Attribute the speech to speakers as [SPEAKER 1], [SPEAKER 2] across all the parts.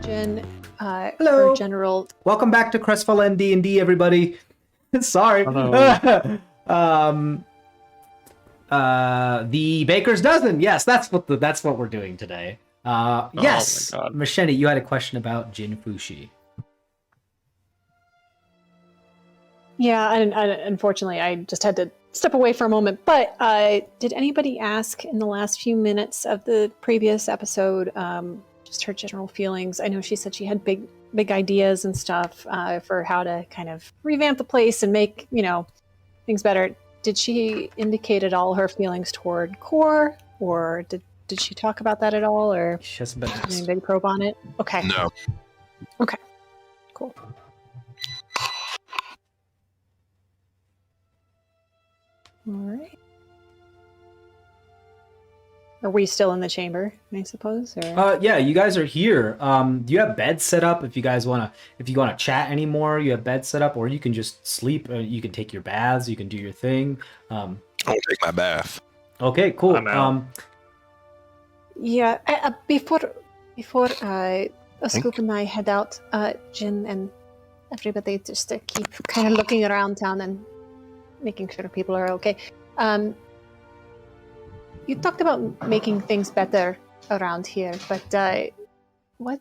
[SPEAKER 1] Jen,
[SPEAKER 2] Hello.
[SPEAKER 1] for general.
[SPEAKER 2] Welcome back to CrestVahllen D&D, everybody. Sorry.
[SPEAKER 3] Hello.
[SPEAKER 2] The Baker's Dozen. Yes, that's what we're doing today. Yes,
[SPEAKER 3] my God.
[SPEAKER 2] Machete, you had a question about Jin Fushi.
[SPEAKER 1] Yeah, and unfortunately, I just had to step away for a moment. But did anybody ask in the last few minutes of the previous episode just her general feelings? I know she said she had big ideas and stuff for how to kind of revamp the place and make things better. Did she indicate at all her feelings toward Core, or did she talk about that at all, or
[SPEAKER 2] She hasn't been asked.
[SPEAKER 1] any big probe on it? Okay.
[SPEAKER 4] No.
[SPEAKER 1] Okay. Cool. All right. Are we still in the chamber, I suppose? Or?
[SPEAKER 2] Yeah, you guys are here. Do you have beds set up if you guys wanna chat anymore? You have beds set up, or you can just sleep. You can take your baths. You can do your thing.
[SPEAKER 4] I'll take my bath.
[SPEAKER 2] Okay, cool.
[SPEAKER 3] I'm out.
[SPEAKER 1] Yeah. Before Scoop and I head out, Jin and everybody just to keep kind of looking around town and making sure people are okay. You talked about making things better around here, but what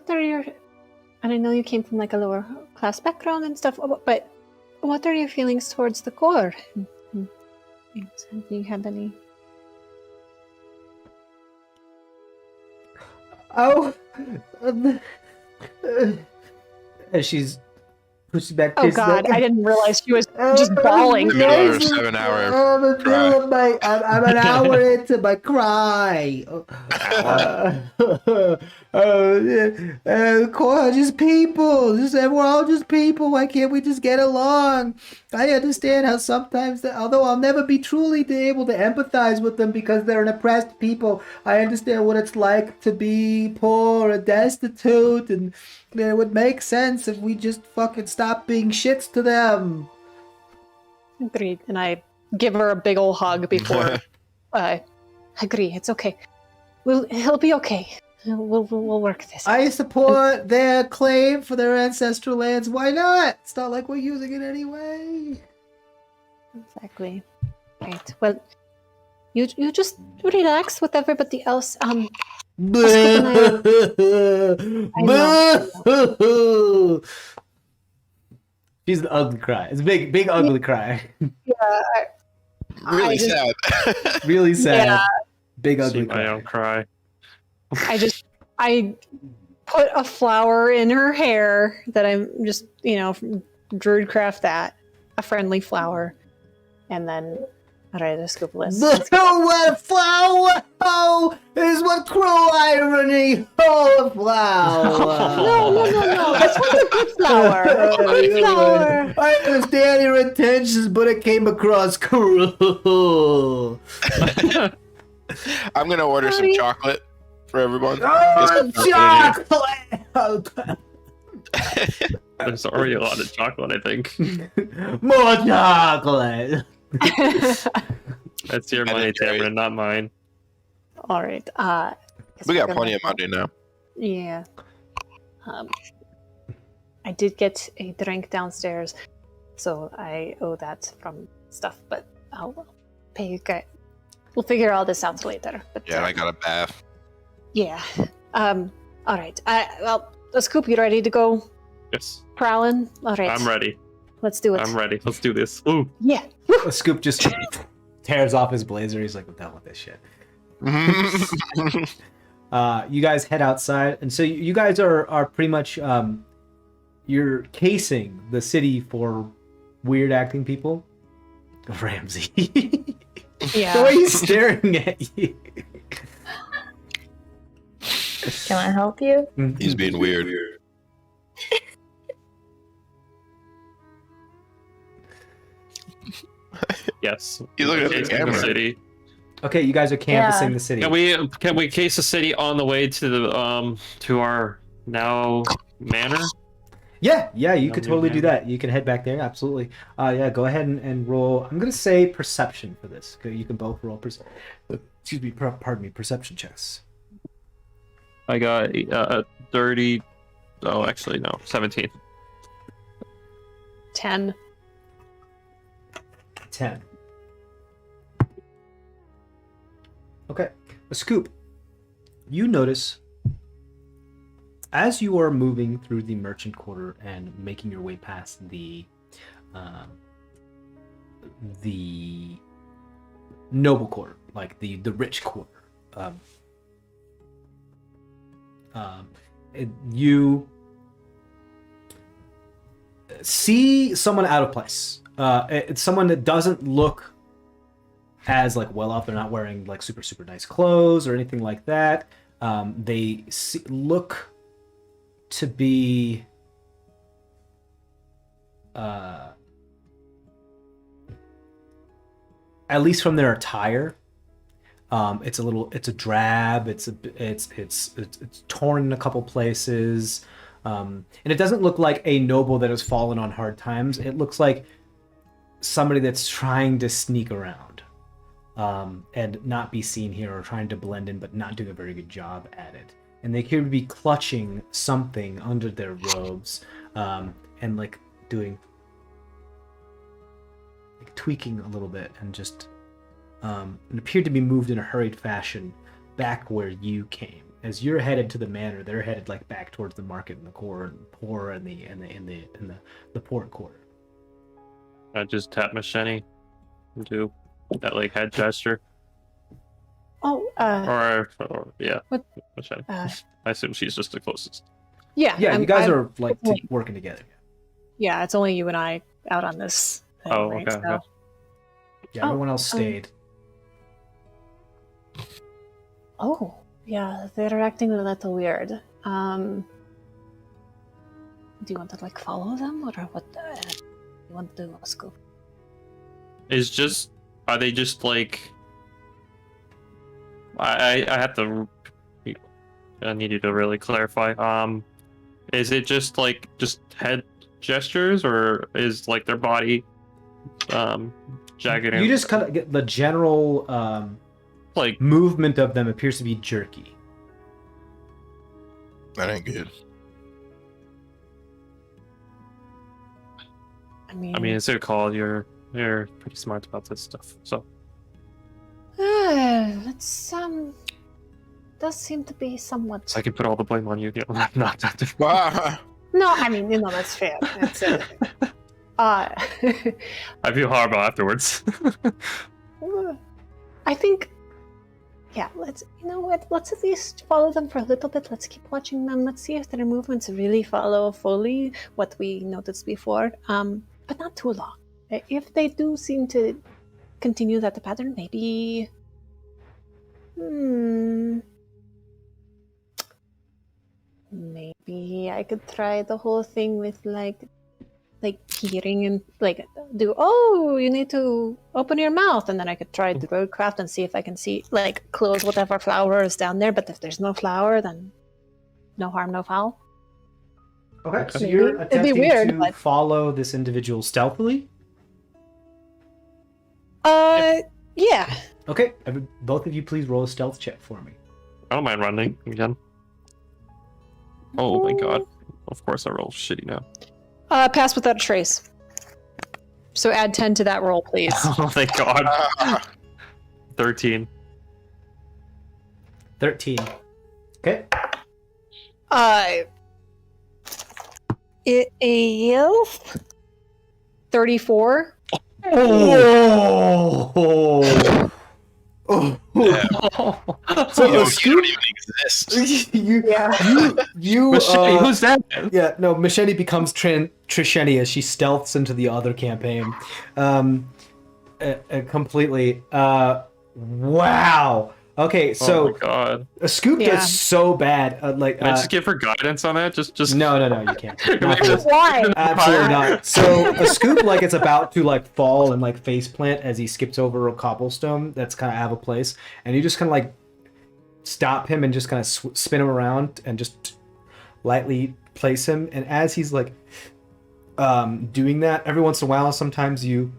[SPEAKER 1] are your... And I know you came from like a lower class background and stuff, but what are your feelings towards the Core? Do you have any...
[SPEAKER 2] Oh, as she's pushed back.
[SPEAKER 1] Oh God, I didn't realize she was just bawling.
[SPEAKER 4] The middle of a 7-hour cry.
[SPEAKER 2] I'm an hour into my cry. Core, just people. We're all just people. Why can't we just get along? I understand how sometimes, although I'll never be truly able to empathize with them because they're an oppressed people, I understand what it's like to be poor and destitute, and it would make sense if we just fucking stop being shits to them.
[SPEAKER 1] Agreed. And I give her a big old hug before I agree. It's okay. He'll be okay. We'll work this.
[SPEAKER 2] I support their claim for their ancestral lands. Why not? It's not like we're using it anyway.
[SPEAKER 1] Exactly. Right. Well, you just relax with everybody else. I know.
[SPEAKER 2] She's an ugly cry. It's a big ugly cry.
[SPEAKER 1] Yeah.
[SPEAKER 4] Really sad.
[SPEAKER 2] Really sad.
[SPEAKER 1] Yeah.
[SPEAKER 2] Big
[SPEAKER 3] See
[SPEAKER 2] ugly
[SPEAKER 3] my
[SPEAKER 2] cry.
[SPEAKER 3] own cry.
[SPEAKER 1] I put a flower in her hair that I'm just, Druidcraft that, a friendly flower, and then I write a scoop list.
[SPEAKER 2] What a flower! Oh, is what cruel irony! Oh, a flower!
[SPEAKER 1] No. This was a good flower. A good flower.
[SPEAKER 2] I understand your intentions, but it came across cruel.
[SPEAKER 4] I'm gonna order some chocolate for everyone.
[SPEAKER 2] Oh, chocolate!
[SPEAKER 3] There's already a lot of chocolate, I think.
[SPEAKER 2] More chocolate!
[SPEAKER 3] That's your money, Tamara, not mine.
[SPEAKER 1] All right.
[SPEAKER 4] We got plenty of money now.
[SPEAKER 1] Yeah. I did get a drink downstairs, so I owe that from stuff, but I'll pay you guys. We'll figure all this out later. But,
[SPEAKER 4] Yeah, I got a bath.
[SPEAKER 1] Yeah. All right. Scoop, you ready to go
[SPEAKER 3] Yes.
[SPEAKER 1] prowling? All right.
[SPEAKER 3] I'm ready.
[SPEAKER 1] Let's do it.
[SPEAKER 3] I'm ready. Let's do this. Ooh.
[SPEAKER 1] Yeah.
[SPEAKER 2] Scoop just tears off his blazer. He's like, what the hell with this shit? You guys head outside, and so you guys are pretty much you're casing the city for weird acting people. Ramsey.
[SPEAKER 1] Yeah.
[SPEAKER 2] The way he's staring at you.
[SPEAKER 5] Can I help you?
[SPEAKER 4] He's being weird.
[SPEAKER 3] Yes.
[SPEAKER 4] He's looking at the
[SPEAKER 3] Casing
[SPEAKER 4] camera.
[SPEAKER 3] city.
[SPEAKER 2] Okay, you guys are canvassing
[SPEAKER 5] Yeah.
[SPEAKER 2] the city.
[SPEAKER 3] Can we case the city on the way to the to our now manor?
[SPEAKER 2] Yeah, you
[SPEAKER 3] No,
[SPEAKER 2] could
[SPEAKER 3] we
[SPEAKER 2] totally do
[SPEAKER 3] can.
[SPEAKER 2] that. You can head back there, absolutely. Yeah, go ahead and roll. I'm gonna say perception for this. You can both roll. Pardon me, perception checks.
[SPEAKER 3] I got 30. Oh, actually, no, 17.
[SPEAKER 1] 10.
[SPEAKER 2] 10. Okay. A scoop. You notice as you are moving through the merchant quarter and making your way past the noble quarter, like the rich quarter, you see someone out of place. It's someone that doesn't look as like well off. They're not wearing like super nice clothes or anything like that. They look to be at least from their attire, it's a drab. It's torn in a couple places, and it doesn't look like a noble that has fallen on hard times. It looks like somebody that's trying to sneak around, and not be seen here, or trying to blend in but not doing a very good job at it. And they appear to be clutching something under their robes, and like doing, like tweaking a little bit, and just and appeared to be moved in a hurried fashion back where you came. As you're headed to the manor, they're headed like back towards the market and the core and poor and the port quarter.
[SPEAKER 3] I just tap Machete and do that like head gesture.
[SPEAKER 1] Oh,
[SPEAKER 3] Or yeah,
[SPEAKER 1] What-
[SPEAKER 3] Machete. I assume she's just the closest.
[SPEAKER 1] yeah.
[SPEAKER 2] Yeah, you guys are like
[SPEAKER 1] okay.
[SPEAKER 2] working together.
[SPEAKER 1] Yeah, it's only you and I out on this thing,
[SPEAKER 3] Oh,
[SPEAKER 1] right?
[SPEAKER 3] okay,
[SPEAKER 1] So-
[SPEAKER 3] okay.
[SPEAKER 2] Yeah, everyone else stayed.
[SPEAKER 1] Oh, yeah, they're acting a little weird. Do you want to like follow them, or what? You want to do, Scoop?
[SPEAKER 3] Are they just like? I have to. I need you to really clarify. Is it just head gestures, or is like their body, jagged?
[SPEAKER 2] You just kind of get the general
[SPEAKER 3] like
[SPEAKER 2] movement of them appears to be jerky.
[SPEAKER 4] That ain't good.
[SPEAKER 1] I mean,
[SPEAKER 3] it's your call. You're pretty smart about this stuff. So
[SPEAKER 1] it's does seem to be somewhat.
[SPEAKER 3] I can put all the blame on you. I'm not that.
[SPEAKER 4] Ah,
[SPEAKER 1] No, I mean, that's fair. That's
[SPEAKER 3] I feel horrible afterwards.
[SPEAKER 1] I think, yeah, let's at least follow them for a little bit. Let's keep watching them. Let's see if their movements really follow fully what we noticed before, but not too long. If they do seem to continue that pattern, maybe... Maybe I could try the whole thing with like peering and do, you need to open your mouth, and then I could try the roadcraft and see if I can see close whatever flower is down there. But if there's no flower, then no harm, no foul.
[SPEAKER 2] Okay, so
[SPEAKER 1] Maybe.
[SPEAKER 2] you're
[SPEAKER 1] It'd be
[SPEAKER 2] attempting
[SPEAKER 1] weird,
[SPEAKER 2] to
[SPEAKER 1] but-
[SPEAKER 2] follow this individual stealthily?
[SPEAKER 1] Yeah.
[SPEAKER 2] Okay, both of you please roll a stealth check for me.
[SPEAKER 3] I don't mind running again. Oh my god! Of course I roll shitty now.
[SPEAKER 1] Pass without a trace. So add 10 to that roll, please.
[SPEAKER 3] Oh thank god. 13.
[SPEAKER 2] 13. Okay.
[SPEAKER 1] It is 34.
[SPEAKER 2] Oh! Oh! So
[SPEAKER 4] you
[SPEAKER 2] a
[SPEAKER 4] don't
[SPEAKER 2] scoop,
[SPEAKER 4] even exist.
[SPEAKER 2] you,
[SPEAKER 3] Machete, who's that?
[SPEAKER 2] yeah, no, Machete becomes Trisheni as she stealths into the other campaign. Completely. Wow. Okay,
[SPEAKER 3] Oh
[SPEAKER 2] so
[SPEAKER 3] my god.
[SPEAKER 2] a scoop
[SPEAKER 1] Yeah.
[SPEAKER 2] does so bad.
[SPEAKER 3] Can I just give her guidance on that? Just
[SPEAKER 2] No, you can't. Not for this.
[SPEAKER 1] Why?
[SPEAKER 2] Absolutely not. So a scoop it's about to fall and face plant as he skips over a cobblestone that's kind of out of place, and you just kind of stop him and just kind of spin him around and just lightly place him. And as he's doing that, every once in a while, sometimes you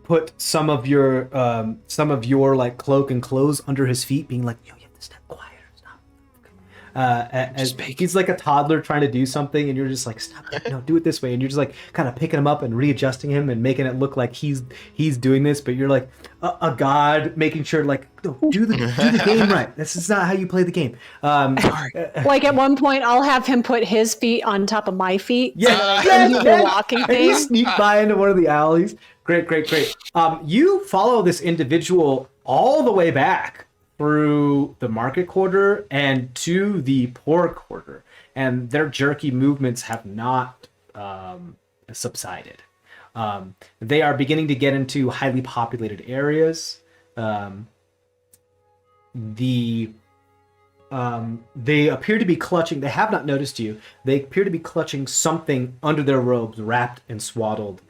[SPEAKER 2] put some of your cloak and clothes under his feet, being like, "Yo, you have to step quieter, stop." as he's like a toddler trying to do something, and you're just like, stop, no, do it this way, and you're just like kind of picking him up and readjusting him and making it look like he's doing this, but you're like a god making sure like, no, do the game right. This is not how you play the game.
[SPEAKER 1] Like at one point, I'll have him put his feet on top of my feet.
[SPEAKER 2] Yeah,
[SPEAKER 1] so that I can do the walking
[SPEAKER 2] and you
[SPEAKER 1] thing.
[SPEAKER 2] sneak by into one of the alleys. Great. You follow this individual all the way back through the market quarter and to the poor quarter, and their jerky movements have not subsided. They are beginning to get into highly populated areas. They appear to be clutching. They have not noticed you. They appear to be clutching something under their robes, wrapped and swaddled,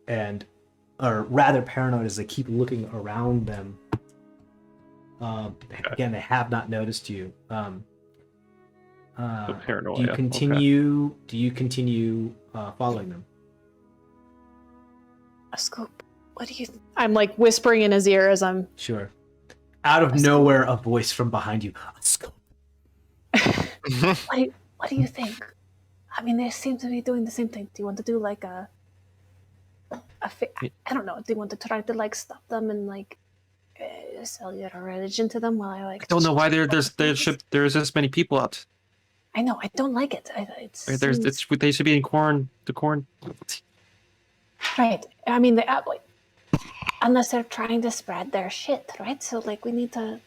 [SPEAKER 2] and are rather paranoid as they keep looking around them. Again, they have not noticed you.
[SPEAKER 3] Paranoia.
[SPEAKER 2] Do you continue? Okay. Do you continue following them?
[SPEAKER 1] A scoop. What do you? I'm like whispering in his ear as I'm.
[SPEAKER 2] Sure. Out of nowhere, a voice from behind you. A scoop.
[SPEAKER 1] What do you think? I mean, they seem to be doing the same thing. Do you want to do like I don't know. Do you want to try to like stop them and like sell your religion to them while I like?
[SPEAKER 3] I don't know why there's this many people out.
[SPEAKER 1] I know. I don't like it.
[SPEAKER 3] They should be in corn. The corn.
[SPEAKER 1] Right. I mean, like, unless they're trying to spread their shit, right? So like, we need to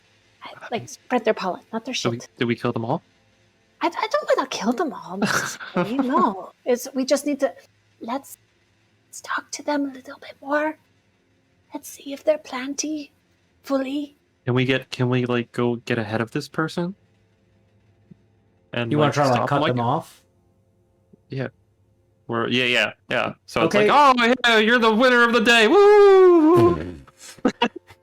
[SPEAKER 1] like spread their pollen, not their shit.
[SPEAKER 3] Did we kill them all?
[SPEAKER 1] I don't want to kill them all. No, we just need to let's talk to them a little bit more. Let's see if they're planty fully.
[SPEAKER 3] Can we like go get ahead of this person? And
[SPEAKER 2] you want to try to like,
[SPEAKER 3] stop
[SPEAKER 2] cut them off?
[SPEAKER 3] Yeah. Yeah. So
[SPEAKER 2] Okay.
[SPEAKER 3] it's like, oh yeah, you're the winner of the day. Woo!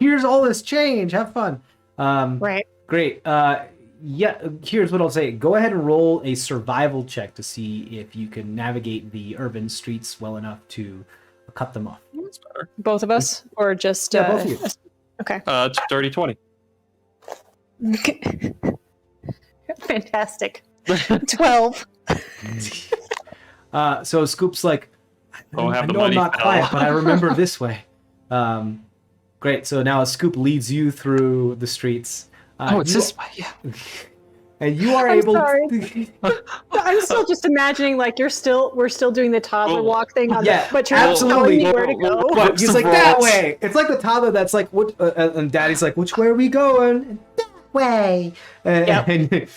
[SPEAKER 2] Here's all this change. Have fun.
[SPEAKER 1] Right.
[SPEAKER 2] Great. Yeah. Here's what I'll say. Go ahead and roll a survival check to see if you can navigate the urban streets well enough to cut them off.
[SPEAKER 3] That's better.
[SPEAKER 1] Both of us, or just
[SPEAKER 2] Yeah, both of you.
[SPEAKER 1] Okay.
[SPEAKER 3] 30-20.
[SPEAKER 1] Fantastic. 12.
[SPEAKER 2] So Scoop's like,
[SPEAKER 3] Oh,
[SPEAKER 2] I
[SPEAKER 3] have the
[SPEAKER 2] know I'm
[SPEAKER 3] money.
[SPEAKER 2] not quiet, but I remember this way. Great. So now Scoop leads you through the streets.
[SPEAKER 3] It's this way. Yeah.
[SPEAKER 2] And you are
[SPEAKER 1] I'm
[SPEAKER 2] able.
[SPEAKER 1] sorry.
[SPEAKER 2] To...
[SPEAKER 1] I'm still just imagining like we're still doing the toddler walk thing on but you're
[SPEAKER 2] absolutely.
[SPEAKER 1] telling me where to go.
[SPEAKER 2] But he's like that way. It's like the toddler that's like, what? And Daddy's like, which way are we going? That way.
[SPEAKER 1] Yep.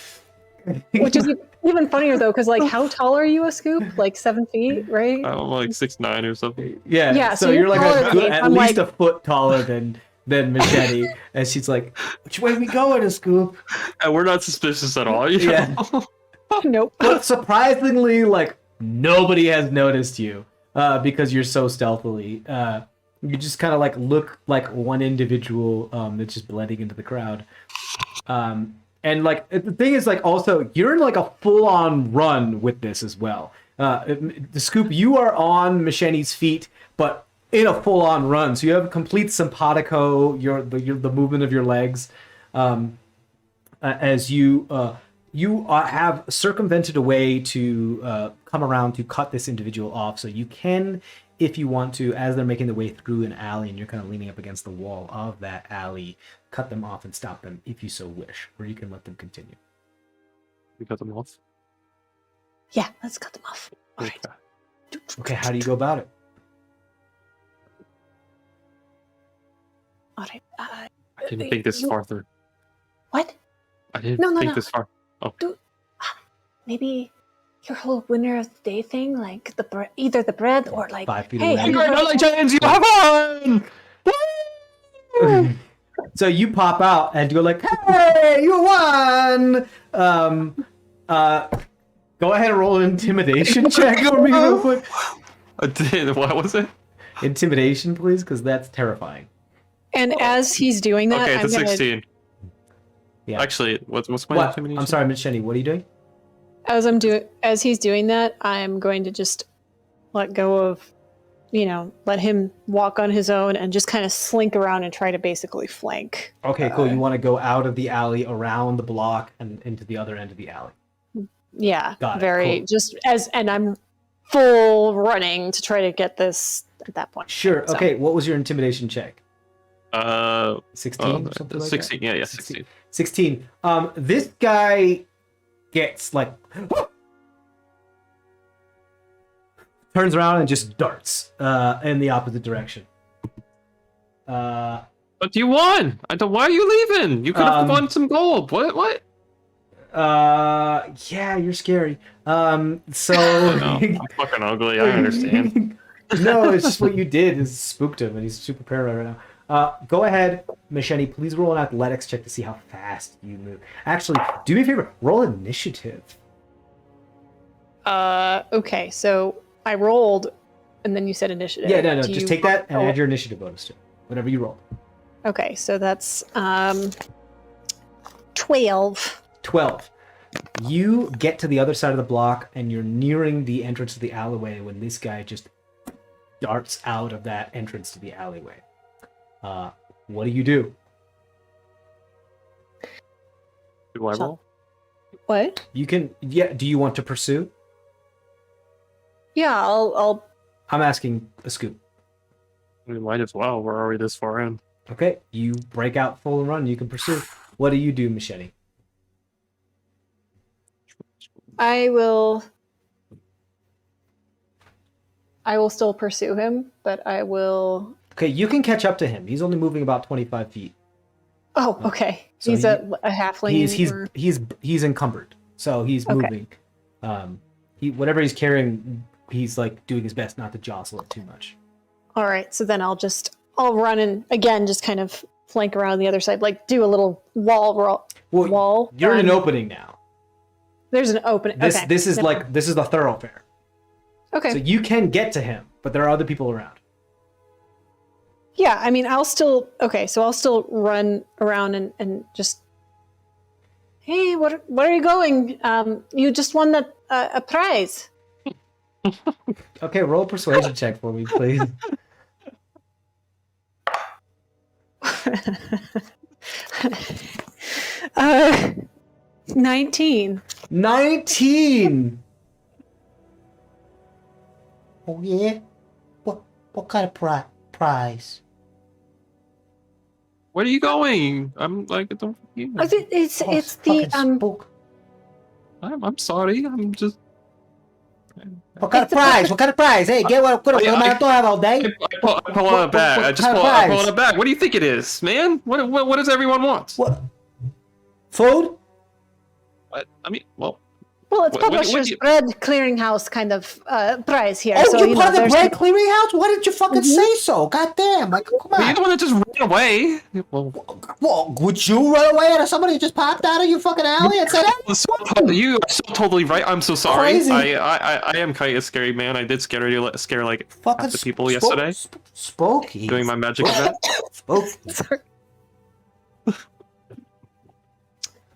[SPEAKER 1] Which is even funnier though, because like, how tall are you, a Scoop? Like 7 feet, right?
[SPEAKER 3] I'm like 6'9" or something.
[SPEAKER 2] Yeah.
[SPEAKER 1] Yeah.
[SPEAKER 2] So you're like at
[SPEAKER 1] I'm
[SPEAKER 2] least
[SPEAKER 1] like,
[SPEAKER 2] a foot taller than Machete, and she's like, which way are we going, Scoop?
[SPEAKER 3] And we're not suspicious at all.
[SPEAKER 2] Yeah.
[SPEAKER 1] Nope.
[SPEAKER 2] But surprisingly, like, nobody has noticed you because you're so stealthily. You just kind of like look like one individual that's just blending into the crowd. And like the thing is, like, also you're in like a full-on run with this as well. The Scoop, you are on Machete's feet, but in a full-on run, so you have complete simpatico, the movement of your legs, as you have circumvented a way to come around to cut this individual off. So you can, if you want to, as they're making their way through an alley and you're kind of leaning up against the wall of that alley, cut them off and stop them if you so wish, or you can let them continue.
[SPEAKER 3] We cut them off.
[SPEAKER 1] Yeah, let's cut them off. All right.
[SPEAKER 2] Okay, how do you go about it?
[SPEAKER 1] All right.
[SPEAKER 3] I didn't think this far through.
[SPEAKER 1] What?
[SPEAKER 3] I didn't think this far. Oh.
[SPEAKER 1] Maybe your whole winner of the day thing, like either the bread or like,
[SPEAKER 2] 5 feet
[SPEAKER 1] hey,
[SPEAKER 2] away.
[SPEAKER 3] Congratulations, you have won!
[SPEAKER 2] So you pop out and go like, hey, you won! Go ahead and roll an intimidation check for me real quick.
[SPEAKER 3] What was it?
[SPEAKER 2] Intimidation, please, because that's terrifying.
[SPEAKER 1] And as he's doing that,
[SPEAKER 3] Okay,
[SPEAKER 1] I'm
[SPEAKER 3] it's a 16.
[SPEAKER 2] Yeah.
[SPEAKER 3] Actually, what's my intimidation?
[SPEAKER 2] I'm sorry, Miss Shenny, what are you doing?
[SPEAKER 1] as he's doing that, I'm going to just let go of let him walk on his own and just kind of slink around and try to basically flank.
[SPEAKER 2] Okay, cool. You want to go out of the alley, around the block, and into the other end of the alley.
[SPEAKER 1] Yeah,
[SPEAKER 2] Got it, cool.
[SPEAKER 1] and I'm full running to try to get this at that point.
[SPEAKER 2] Sure.
[SPEAKER 1] So.
[SPEAKER 2] Okay, what was your intimidation check? 16 or something like
[SPEAKER 3] 16,
[SPEAKER 2] that?
[SPEAKER 3] yeah, 16.
[SPEAKER 2] 16. This guy gets like turns around and just darts in the opposite direction.
[SPEAKER 3] But you won. Why are you leaving? You could have won some gold. What?
[SPEAKER 2] Yeah, you're scary. So
[SPEAKER 3] No, I'm fucking ugly. I understand.
[SPEAKER 2] No, it's just what you did is spooked him, and he's super paranoid right now. Go ahead, Machete. Please roll an athletics check to see how fast you move. Actually, do me a favor. Roll initiative.
[SPEAKER 1] Okay, so I rolled, and then you said initiative.
[SPEAKER 2] Yeah, no. Just take that and add your initiative bonus to it. Whatever you roll.
[SPEAKER 1] Okay, so that's 12.
[SPEAKER 2] 12. You get to the other side of the block, and you're nearing the entrance to the alleyway when this guy just darts out of that entrance to the alleyway. What do you do?
[SPEAKER 3] Do I roll?
[SPEAKER 1] What?
[SPEAKER 2] You can. Yeah. Do you want to pursue?
[SPEAKER 1] Yeah, I'll.
[SPEAKER 2] I'm asking a scoop.
[SPEAKER 3] We might as well. We're already this far in.
[SPEAKER 2] Okay. You break out full and run. You can pursue. What do you do, Machete?
[SPEAKER 1] I will still pursue him, but I will.
[SPEAKER 2] Okay, you can catch up to him. He's only moving about 25 feet.
[SPEAKER 1] Oh, okay.
[SPEAKER 2] So
[SPEAKER 1] he's a halfling.
[SPEAKER 2] He's encumbered, so he's moving. Whatever he's carrying, he's like doing his best not to jostle it too much.
[SPEAKER 1] All right, so then I'll run and again just kind of flank around the other side, like do a little wall.
[SPEAKER 2] You're in an opening now.
[SPEAKER 1] There's an opening.
[SPEAKER 2] This is the thoroughfare.
[SPEAKER 1] Okay.
[SPEAKER 2] So you can get to him, but there are other people around.
[SPEAKER 1] Yeah, I mean, I'll still run around and just, hey, where are you going? You just won a prize.
[SPEAKER 2] Okay, roll a persuasion check for me, please.
[SPEAKER 1] 19.
[SPEAKER 2] 19. Oh yeah. What kind of prize?
[SPEAKER 3] Where are you going? I'm like, don't.
[SPEAKER 1] It's the
[SPEAKER 2] spook.
[SPEAKER 3] I'm sorry. I'm just.
[SPEAKER 2] What kind of prize? What kind of prize? Hey, get what I have all day.
[SPEAKER 3] I pull out a bag. I pull out a bag. What do you think it is, man? What does everyone want?
[SPEAKER 2] What? Food?
[SPEAKER 3] I mean, well,
[SPEAKER 1] it's Publishers Bread Clearinghouse kind of prize here.
[SPEAKER 2] Oh,
[SPEAKER 1] so,
[SPEAKER 2] you're part of the Bread Clearinghouse? Why didn't you fucking say so? God damn, like, come on.
[SPEAKER 3] You're the one that just ran away.
[SPEAKER 2] Well, would you run away out of somebody who just popped out of your fucking alley and said, hey?
[SPEAKER 3] You are so totally right. I'm so sorry.
[SPEAKER 2] Crazy.
[SPEAKER 3] I am kind of scary, man. I did scare like half the people yesterday.
[SPEAKER 2] Spooky.
[SPEAKER 3] Doing my magic event.
[SPEAKER 2] Spooky.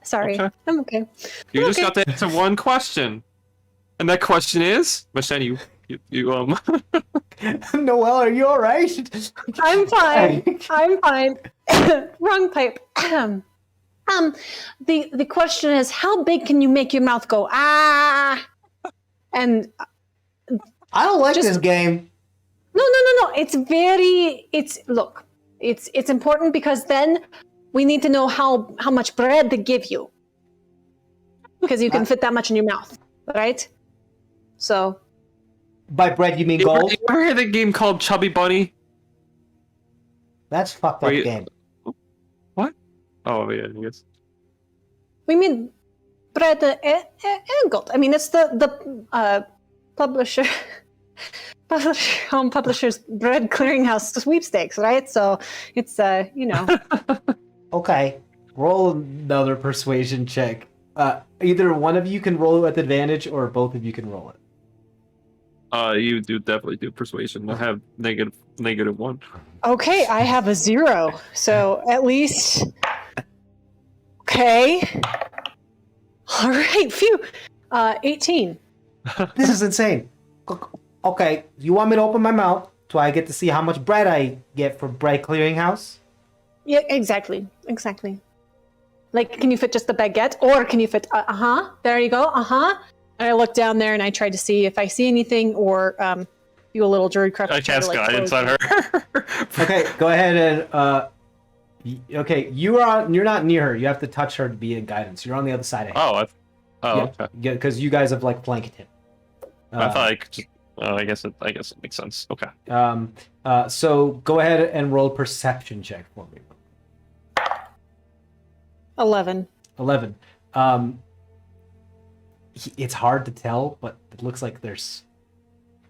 [SPEAKER 1] Sorry.
[SPEAKER 3] Okay.
[SPEAKER 1] I'm okay.
[SPEAKER 3] You just got to answer one question, and that question is, Machete, you
[SPEAKER 2] Noelle, are you all right?
[SPEAKER 1] I'm fine. I'm fine. Wrong pipe. The question is, how big can you make your mouth go? Ah. And
[SPEAKER 2] I don't like this game.
[SPEAKER 1] No. It's important because then we need to know how much bread to give you. Because you can fit that much in your mouth, right? So.
[SPEAKER 2] By bread, you mean gold?
[SPEAKER 3] You ever hear the game called Chubby Bunny?
[SPEAKER 2] That's fucked up game.
[SPEAKER 3] What? Oh, yeah, I guess.
[SPEAKER 1] We mean bread and gold. I mean, it's the publisher's bread clearinghouse sweepstakes, right? So it's
[SPEAKER 2] Okay, roll another persuasion check. Either one of you can roll it with advantage, or both of you can roll it.
[SPEAKER 3] You definitely do persuasion. I have -1.
[SPEAKER 1] Okay, I have a 0, so at least. Okay. All right, phew. 18.
[SPEAKER 2] This is insane. Okay, you want me to open my mouth? Do I get to see how much bread I get for bread clearinghouse?
[SPEAKER 1] Yeah, exactly. Like, can you fit just the baguette, or can you fit? There you go. And I look down there and I try to see if I see anything, or do a little druidcraft.
[SPEAKER 3] I cast guidance on her.
[SPEAKER 2] Okay, go ahead and okay, you're not near her. You have to touch her to be in guidance. You're on the other side of him.
[SPEAKER 3] Okay.
[SPEAKER 2] Yeah, because you guys have like flanked him.
[SPEAKER 3] I thought I could just. I guess it makes sense. Okay.
[SPEAKER 2] So go ahead and roll a perception check for me.
[SPEAKER 1] 11.
[SPEAKER 2] 11. It's hard to tell, but it looks like there's.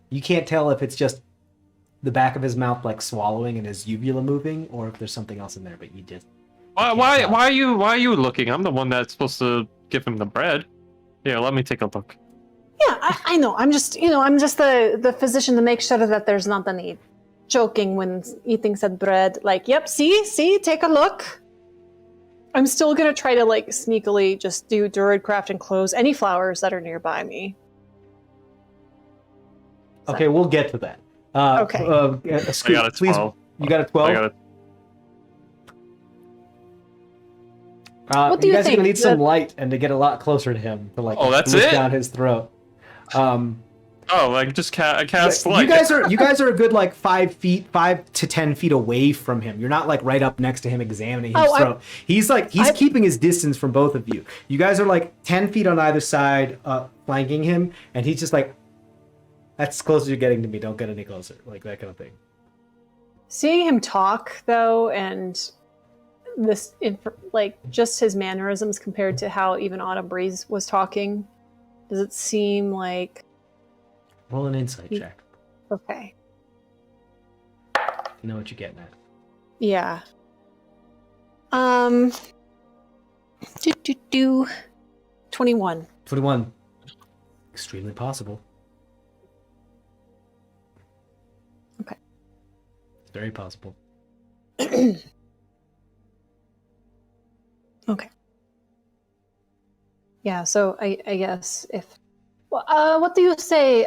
[SPEAKER 2] You can't tell if it's just the back of his mouth like swallowing and his uvula moving, or if there's something else in there. But you just.
[SPEAKER 3] Why are you looking? I'm the one that's supposed to give him the bread. Here, let me take a look.
[SPEAKER 1] Yeah, I know. I'm just the physician to make sure that there's not any choking when eating said bread. Like, yep, see, take a look. I'm still gonna try to like sneakily just do druidcraft and close any flowers that are nearby me.
[SPEAKER 2] Okay, we'll get to that.
[SPEAKER 1] Okay.
[SPEAKER 3] I got a 12.
[SPEAKER 2] Please, you got a 12?
[SPEAKER 3] I got it.
[SPEAKER 1] What do
[SPEAKER 2] you
[SPEAKER 1] you
[SPEAKER 2] guys are
[SPEAKER 1] think?
[SPEAKER 2] gonna need some light and to get a lot closer to him to like
[SPEAKER 3] That's
[SPEAKER 2] push
[SPEAKER 3] it?
[SPEAKER 2] down his throat.
[SPEAKER 3] I just cast light.
[SPEAKER 2] You guys are a good like 5 to 10 feet away from him. You're not like right up next to him examining his throat. He's keeping his distance from both of you. You guys are like 10 feet on either side, flanking him, and he's just like, "That's close as you're getting to me. Don't get any closer," like that kind of thing.
[SPEAKER 1] Seeing him talk though, and this like just his mannerisms compared to how even Autumn Breeze was talking, does it seem like
[SPEAKER 2] Roll an insight check.
[SPEAKER 1] okay?
[SPEAKER 2] You know what you're getting at.
[SPEAKER 1] Yeah. 21.
[SPEAKER 2] 21. Extremely possible.
[SPEAKER 1] Okay.
[SPEAKER 2] It's very possible.
[SPEAKER 1] Okay. Yeah, so I guess if what do you say?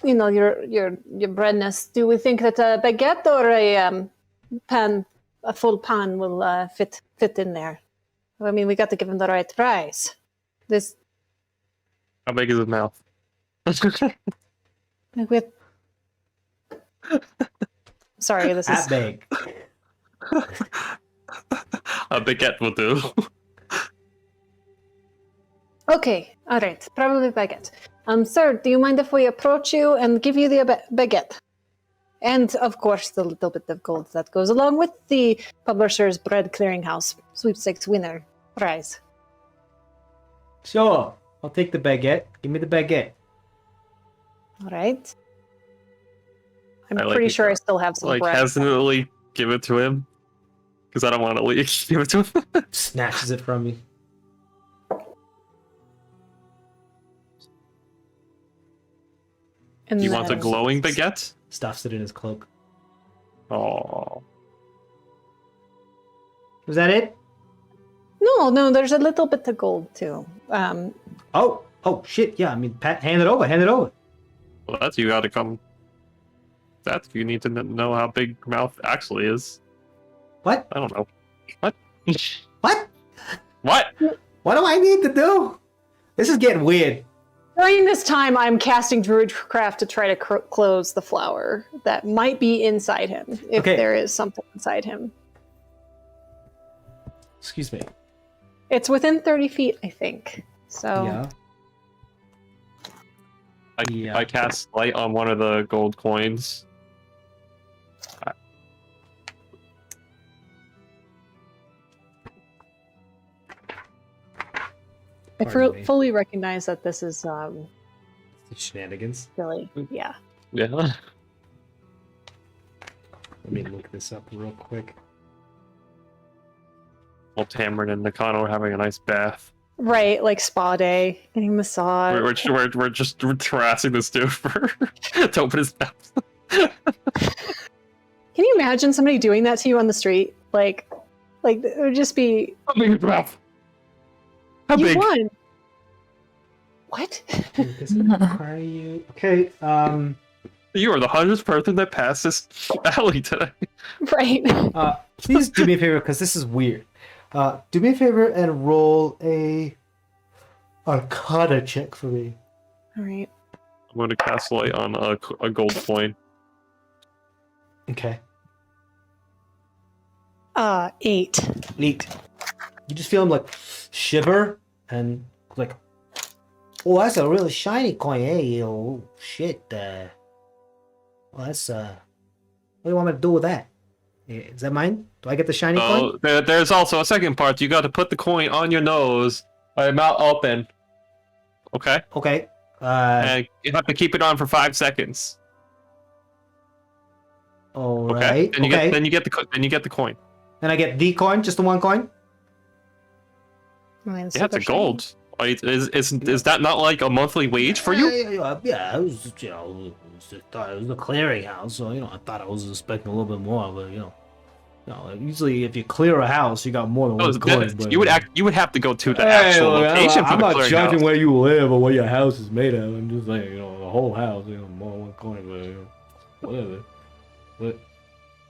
[SPEAKER 1] Your breadness. Do we think that a baguette or a full pan will fit in there? I mean, we got to give him the right price. This
[SPEAKER 3] How big is his mouth?
[SPEAKER 1] with. Sorry, this is
[SPEAKER 2] That big.
[SPEAKER 3] A baguette will do.
[SPEAKER 1] okay. All right, probably baguette. Sir, do you mind if we approach you and give you the baguette? And, of course, the little bit of gold that goes along with the publisher's bread clearinghouse sweepstakes winner prize.
[SPEAKER 2] Sure. I'll take the baguette. Give me the baguette.
[SPEAKER 1] All right. I'm
[SPEAKER 3] I like
[SPEAKER 1] pretty
[SPEAKER 3] it,
[SPEAKER 1] sure I still have some
[SPEAKER 3] Like,
[SPEAKER 1] bread.
[SPEAKER 3] hesitantly give it to him. Because I don't want to leave. Give it to him.
[SPEAKER 2] Snatches it from you.
[SPEAKER 1] And
[SPEAKER 3] You want a
[SPEAKER 1] then-
[SPEAKER 3] glowing baguette?
[SPEAKER 2] Stuffs it in his cloak.
[SPEAKER 3] Oh.
[SPEAKER 2] Was that it?
[SPEAKER 1] No, there's a little bit of gold, too.
[SPEAKER 2] Oh, shit. Yeah, I mean, Pat, hand it over.
[SPEAKER 3] Well, that's you gotta come. That's you need to know how big mouth actually is.
[SPEAKER 2] What?
[SPEAKER 3] I don't know. What?
[SPEAKER 2] What?
[SPEAKER 3] What?
[SPEAKER 2] What do I need to do? This is getting weird.
[SPEAKER 1] During this time, I'm casting Druidcraft to try to close the flower that might be inside him, if there is something inside him.
[SPEAKER 2] Excuse me.
[SPEAKER 1] It's within 30 feet, I think. So
[SPEAKER 2] Yeah.
[SPEAKER 3] I cast light on one of the gold coins.
[SPEAKER 1] I
[SPEAKER 2] Pardon me.
[SPEAKER 1] fully recognize that this is
[SPEAKER 2] Shenanigans.
[SPEAKER 1] silly. Yeah.
[SPEAKER 3] Yeah.
[SPEAKER 2] Let me look this up real quick.
[SPEAKER 3] Well, Tamron and Nakano are having a nice bath.
[SPEAKER 1] Right, like spa day, getting a massage.
[SPEAKER 3] We're just harassing this dude for to open his mouth.
[SPEAKER 1] Can you imagine somebody doing that to you on the street? Like it would just be.
[SPEAKER 3] How big is your mouth? How
[SPEAKER 1] You
[SPEAKER 3] big?
[SPEAKER 1] won. What?
[SPEAKER 2] Does it require you? Okay.
[SPEAKER 3] You are the 100th person that passed this alley today.
[SPEAKER 1] Right.
[SPEAKER 2] Please do me a favor, because this is weird. Do me a favor and roll a Arcana check for me.
[SPEAKER 1] All right.
[SPEAKER 3] I'm going to cast light on a gold coin.
[SPEAKER 2] Okay.
[SPEAKER 1] 8.
[SPEAKER 2] Neat. You just feel him like shiver and like, oh, that's a really shiny coin. Hey, oh shit. Well, that's what do you want me to do with that? Is that mine? Do I get the shiny coin?
[SPEAKER 3] There's also a second part. You got to put the coin on your nose, mouth open. Okay.
[SPEAKER 2] Okay.
[SPEAKER 3] And you have to keep it on for 5 seconds.
[SPEAKER 2] All
[SPEAKER 3] Okay.
[SPEAKER 2] right.
[SPEAKER 3] And
[SPEAKER 2] okay.
[SPEAKER 3] Then you get the coin.
[SPEAKER 2] And I get the coin, just the one coin.
[SPEAKER 1] Oh,
[SPEAKER 3] Yeah, it's a gold. Is that not like a monthly wage for you?
[SPEAKER 2] Yeah, it was, it was a clearinghouse, so I thought I was expecting a little bit more, but like, usually if you clear a house, you got more than one coin. But,
[SPEAKER 3] You would have to go to the actual location for
[SPEAKER 2] I'm
[SPEAKER 3] the
[SPEAKER 2] not judging
[SPEAKER 3] clearinghouse.
[SPEAKER 2] where you live or what your house is made of. I'm just saying, the whole house, more than one coin, but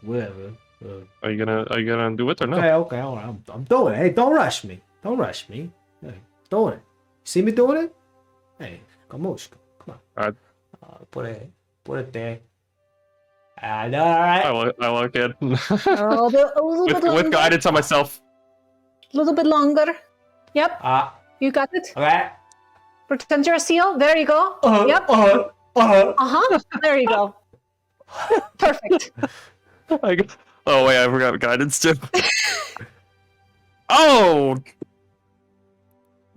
[SPEAKER 2] whatever.
[SPEAKER 3] Are you gonna do it or not?
[SPEAKER 2] Okay, all right, I'm doing it. Hey, don't rush me. Hey, doing it. See me doing it? Hey, come on.
[SPEAKER 3] Alright.
[SPEAKER 2] Put it there. All right.
[SPEAKER 3] I like it.
[SPEAKER 1] A little bit longer.
[SPEAKER 3] with guidance on myself.
[SPEAKER 1] A little bit longer. Yep. You got it.
[SPEAKER 2] Okay.
[SPEAKER 1] Pretend you're a seal. There you go. Yep. There you go. Perfect.
[SPEAKER 3] Oh wait, I forgot guidance too. Oh,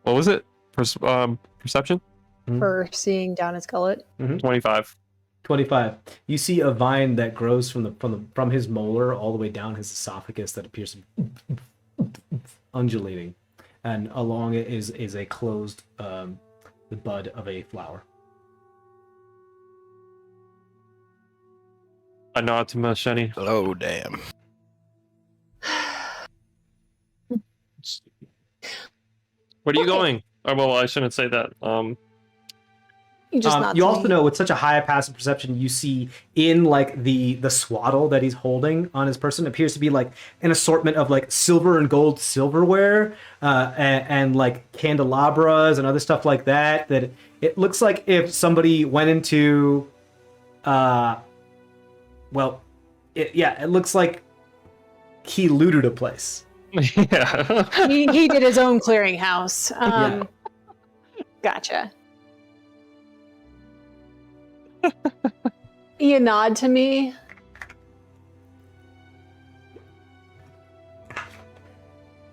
[SPEAKER 3] what was it? Perception.
[SPEAKER 1] For seeing down his gullet.
[SPEAKER 3] 25.
[SPEAKER 2] 25. You see a vine that grows from his molar all the way down his esophagus that appears to be undulating, and along it is a closed the bud of a flower.
[SPEAKER 3] I nod to Sheni.
[SPEAKER 4] Oh, damn.
[SPEAKER 3] Where are you going? Oh, well, I shouldn't say that.
[SPEAKER 1] You just nod
[SPEAKER 2] you
[SPEAKER 1] to
[SPEAKER 2] also
[SPEAKER 1] me.
[SPEAKER 2] know with such a high passive perception, you see in like the swaddle that he's holding on his person appears to be like an assortment of like silver and gold silverware and like candelabras and other stuff like that. That it looks like if somebody went into, it looks like he looted a place.
[SPEAKER 3] Yeah.
[SPEAKER 1] he did his own clearinghouse.
[SPEAKER 2] Yeah.
[SPEAKER 1] Gotcha. You nod to me.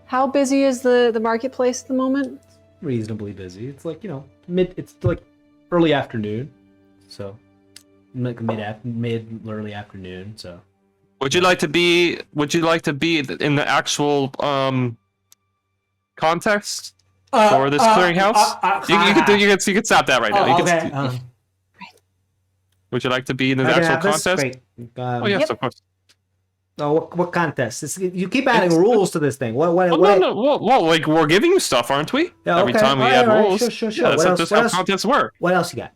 [SPEAKER 1] How busy is the marketplace at the moment?
[SPEAKER 2] Reasonably busy. It's like it's like early afternoon, so like mid early afternoon. So
[SPEAKER 3] Would you like to be in the actual context for this clearinghouse? You can stop that right now.
[SPEAKER 2] Okay.
[SPEAKER 3] Would you like to be in the
[SPEAKER 2] I can
[SPEAKER 3] actual
[SPEAKER 2] have this?
[SPEAKER 3] contest?
[SPEAKER 2] Great.
[SPEAKER 3] Oh yes,
[SPEAKER 1] Yep.
[SPEAKER 3] of course.
[SPEAKER 2] What contest? You keep adding rules to this thing. What?
[SPEAKER 3] No. Well, like we're giving you stuff, aren't we?
[SPEAKER 2] Yeah,
[SPEAKER 3] Every
[SPEAKER 2] okay.
[SPEAKER 3] time we
[SPEAKER 2] All
[SPEAKER 3] add
[SPEAKER 2] right,
[SPEAKER 3] rules.
[SPEAKER 2] Sure.
[SPEAKER 3] Yeah,
[SPEAKER 2] What
[SPEAKER 3] that's how contests work.
[SPEAKER 2] What else you got?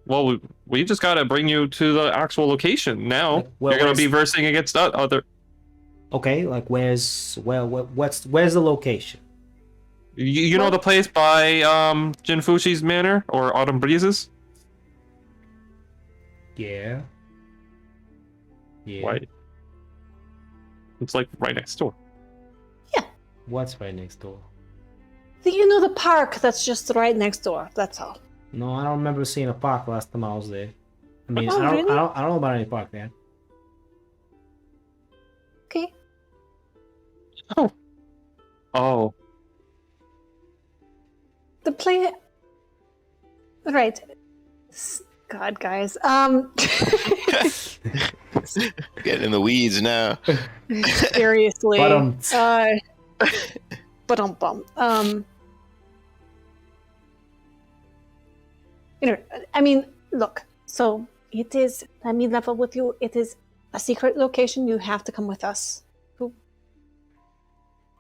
[SPEAKER 3] Well, we just gotta bring you to the actual location now.
[SPEAKER 2] Like, well,
[SPEAKER 3] You're gonna
[SPEAKER 2] where's-
[SPEAKER 3] be versing against other.
[SPEAKER 2] Okay, like where's the location?
[SPEAKER 3] You know the place by Jinfushi's Manor or Autumn Breezes?
[SPEAKER 2] Yeah.
[SPEAKER 3] Right. It's like right next door.
[SPEAKER 2] What's right next door?
[SPEAKER 1] You know the park that's just right next door. That's all.
[SPEAKER 2] No, I don't remember seeing a park last time I was there. I mean,
[SPEAKER 1] Oh, really?
[SPEAKER 2] I don't know about any park there.
[SPEAKER 1] Okay.
[SPEAKER 3] Oh.
[SPEAKER 1] The play. Right. God, guys.
[SPEAKER 4] Getting in the weeds now.
[SPEAKER 1] Seriously.
[SPEAKER 2] But
[SPEAKER 1] I mean, look. So it is. Let me level with you. It is a secret location. You have to come with us.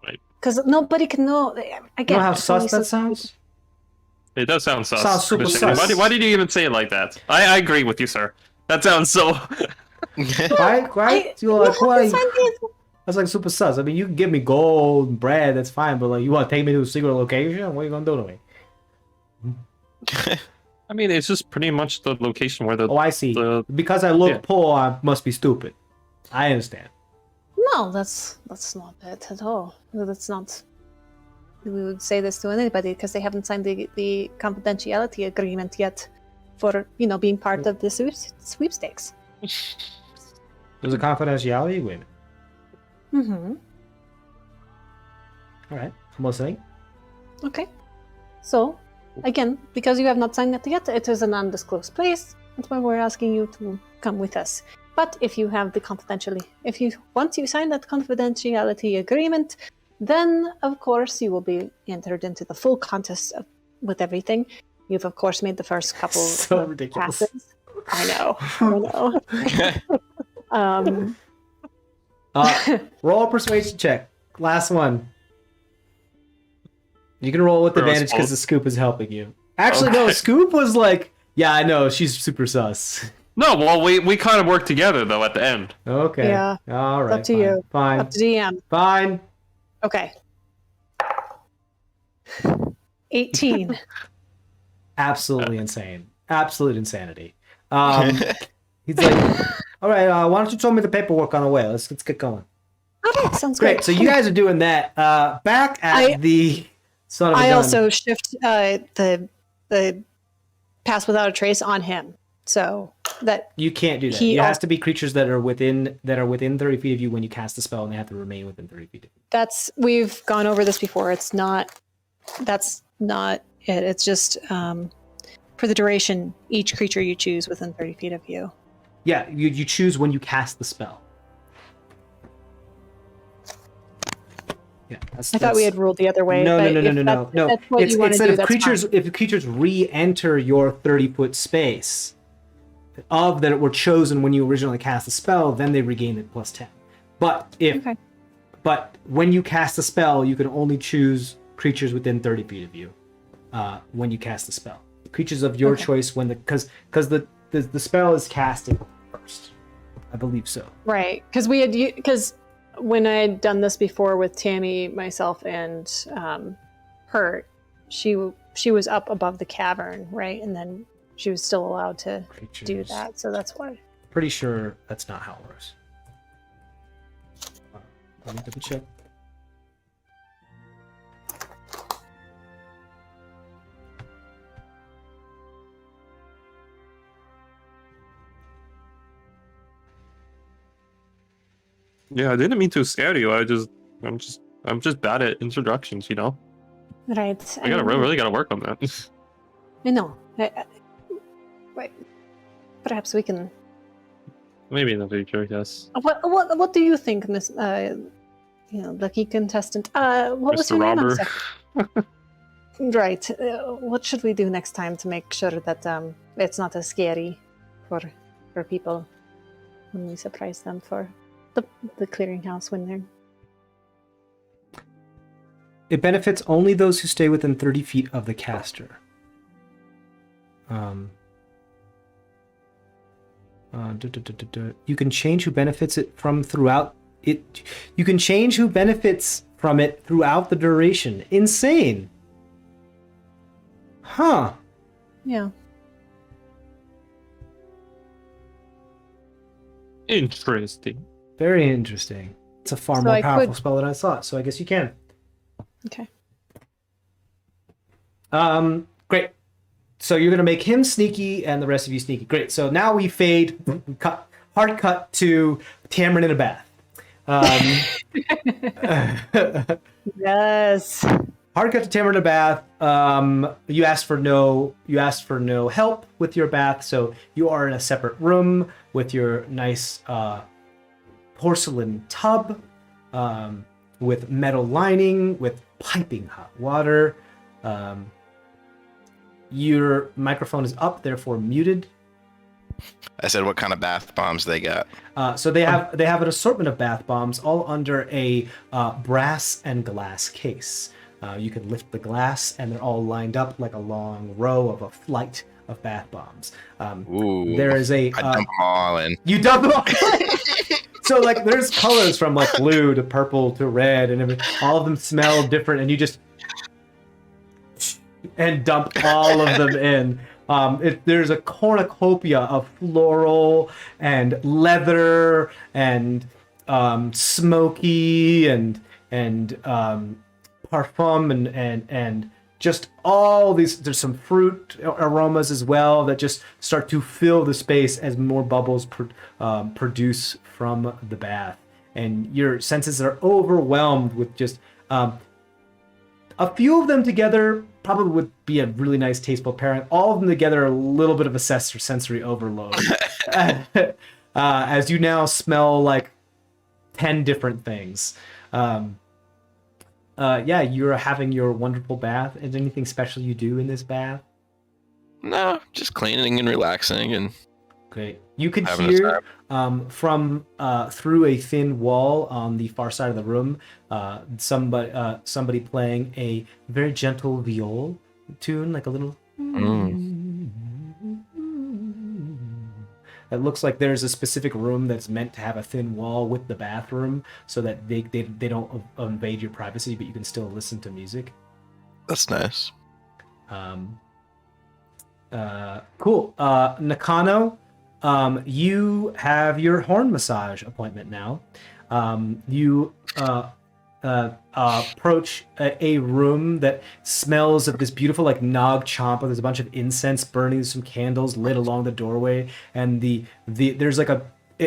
[SPEAKER 3] Right.
[SPEAKER 1] Because nobody can know. Again,
[SPEAKER 2] you know how
[SPEAKER 1] it's only
[SPEAKER 2] sus that
[SPEAKER 1] so-
[SPEAKER 2] sounds?
[SPEAKER 3] It does sound sus.
[SPEAKER 2] Sounds super
[SPEAKER 3] Understandable.
[SPEAKER 2] sus.
[SPEAKER 3] Why did you even say it like that? I agree with you, sir. That sounds so.
[SPEAKER 2] Right? So you're like, what? That's like super sus. I mean, you can give me gold and bread, that's fine, but like, you want to take me to a secret location? What are you gonna do to me?
[SPEAKER 3] I mean, it's just pretty much the location where the.
[SPEAKER 2] Oh, I see.
[SPEAKER 3] the
[SPEAKER 2] Because I look
[SPEAKER 3] yeah.
[SPEAKER 2] poor, I must be stupid. I understand.
[SPEAKER 1] No, that's not it at all. That's not. We would say this to anybody because they haven't signed the confidentiality agreement yet for being part of the sweepstakes.
[SPEAKER 2] There's a confidentiality agreement.
[SPEAKER 1] Mm-hmm.
[SPEAKER 2] All right, I'm listening.
[SPEAKER 1] Okay. So, again, because you have not signed it yet, it is an undisclosed place. That's why we're asking you to come with us. But if you have once you sign that confidentiality agreement, then of course you will be entered into the full contest with everything. You've of course made the first couple
[SPEAKER 2] So ridiculous.
[SPEAKER 1] passes. I know.
[SPEAKER 2] Roll a persuasion check. Last one. You can roll with
[SPEAKER 3] For us
[SPEAKER 2] advantage because
[SPEAKER 3] both?
[SPEAKER 2] the scoop is helping you. Actually, no,
[SPEAKER 3] Okay.
[SPEAKER 2] Scoop was like, yeah, I know, she's super sus.
[SPEAKER 3] No, well, we kind of work together though at the end.
[SPEAKER 2] Okay.
[SPEAKER 1] Yeah.
[SPEAKER 2] All right.
[SPEAKER 1] Up to
[SPEAKER 2] fine.
[SPEAKER 1] you.
[SPEAKER 2] Fine.
[SPEAKER 1] Up to DM.
[SPEAKER 2] Fine.
[SPEAKER 1] Okay. 18.
[SPEAKER 2] Absolutely insane. Absolute insanity. He's like, all right, why don't you tell me the paperwork on the way? Let's get going.
[SPEAKER 1] Okay, sounds
[SPEAKER 2] Great.
[SPEAKER 1] great.
[SPEAKER 2] So you guys are doing that. Back at the son of a
[SPEAKER 1] I
[SPEAKER 2] gun.
[SPEAKER 1] also shift the pass without a trace on him, so that
[SPEAKER 2] You can't do that.
[SPEAKER 1] He
[SPEAKER 2] It has
[SPEAKER 1] al-
[SPEAKER 2] to be creatures that are within 30 feet of you when you cast the spell, and they have to remain within 30 feet of you.
[SPEAKER 1] we've gone over this before. That's not it. It's just for the duration, each creature you choose within 30 feet of you.
[SPEAKER 2] Yeah, you choose when you cast the spell. Yeah,
[SPEAKER 1] I thought we had ruled the other way.
[SPEAKER 2] No.
[SPEAKER 1] but if that's what
[SPEAKER 2] It's
[SPEAKER 1] you want to
[SPEAKER 2] that
[SPEAKER 1] do,
[SPEAKER 2] if
[SPEAKER 1] that's
[SPEAKER 2] creatures
[SPEAKER 1] fine.
[SPEAKER 2] if creatures re-enter your 30-foot space of that were chosen when you originally cast the spell, then they regain it plus 10. But
[SPEAKER 1] Okay.
[SPEAKER 2] but when you cast the spell, you can only choose creatures within 30 feet of you when you cast the spell. Creatures of your
[SPEAKER 1] Okay.
[SPEAKER 2] choice when because the spell is casted first. I believe so.
[SPEAKER 1] Right, because when I had done this before with Tammy, myself, and her, she was up above the cavern, right, and then she was still allowed to
[SPEAKER 2] Creatures.
[SPEAKER 1] do that. So that's why.
[SPEAKER 2] Pretty sure that's not how it works. Let me double check.
[SPEAKER 3] Yeah, I didn't mean to scare you. I'm just bad at introductions, you know.
[SPEAKER 1] Right.
[SPEAKER 3] I gotta really gotta work on that.
[SPEAKER 1] I know. Right. Perhaps we can.
[SPEAKER 3] Maybe in the future, yes.
[SPEAKER 1] What do you think, Miss? Lucky contestant. What was
[SPEAKER 3] Mr.
[SPEAKER 1] your name? I'm
[SPEAKER 3] Robber.
[SPEAKER 1] sorry. Right. What should we do next time to make sure that it's not as scary for people when we surprise them for the clearinghouse when they're.
[SPEAKER 2] It benefits only those who stay within 30 feet of the caster. You can change who benefits it from throughout it. You can change who benefits from it throughout the duration. Insane. Huh.
[SPEAKER 1] Yeah.
[SPEAKER 3] Interesting.
[SPEAKER 2] Very interesting. It's a far
[SPEAKER 1] So
[SPEAKER 2] more
[SPEAKER 1] I
[SPEAKER 2] powerful
[SPEAKER 1] could-
[SPEAKER 2] spell than I thought, so I guess you can.
[SPEAKER 1] Okay.
[SPEAKER 2] Great. So you're gonna make him sneaky and the rest of you sneaky. Great. So now we fade, hard cut to Tamron in a bath.
[SPEAKER 1] Yes.
[SPEAKER 2] Hard cut to Tamron in a bath. You asked for no help with your bath, so you are in a separate room with your nice porcelain tub with metal lining, with piping hot water. Your microphone is up, therefore muted.
[SPEAKER 4] I said, what kind of bath bombs they got?
[SPEAKER 2] So they have an assortment of bath bombs, all under a brass and glass case. You can lift the glass, and they're all lined up like a long row of a flight of bath bombs.
[SPEAKER 4] Ooh.
[SPEAKER 2] There is a...
[SPEAKER 4] I dump them all in.
[SPEAKER 2] You dump them all in? So, like, there's colors from, like, blue to purple to red, and everything. All of them smell different, and you just... and dump all of them in. There's a cornucopia of floral and leather and smoky and parfum and just all these. There's some fruit aromas as well that just start to fill the space as more bubbles produce from the bath, and your senses are overwhelmed with just a few of them together probably would be a really nice tasteful pairing. All of them together are a little bit of a sensory overload. As you now smell like 10 different things. You're having your wonderful bath. Is there anything special you do in this bath?
[SPEAKER 4] No, just cleaning and relaxing and
[SPEAKER 2] Great. You could
[SPEAKER 4] having a
[SPEAKER 2] hear
[SPEAKER 4] time.
[SPEAKER 2] from through a thin wall on the far side of the room, somebody playing a very gentle viol tune, like a little. It looks like there's a specific room that's meant to have a thin wall with the bathroom, so that they don't invade your privacy, but you can still listen to music.
[SPEAKER 4] That's nice.
[SPEAKER 2] Cool. Nakano. You have your horn massage appointment now. You approach a room that smells of this beautiful like Nag Champa. There's a bunch of incense burning, there's some candles lit along the doorway, and there's like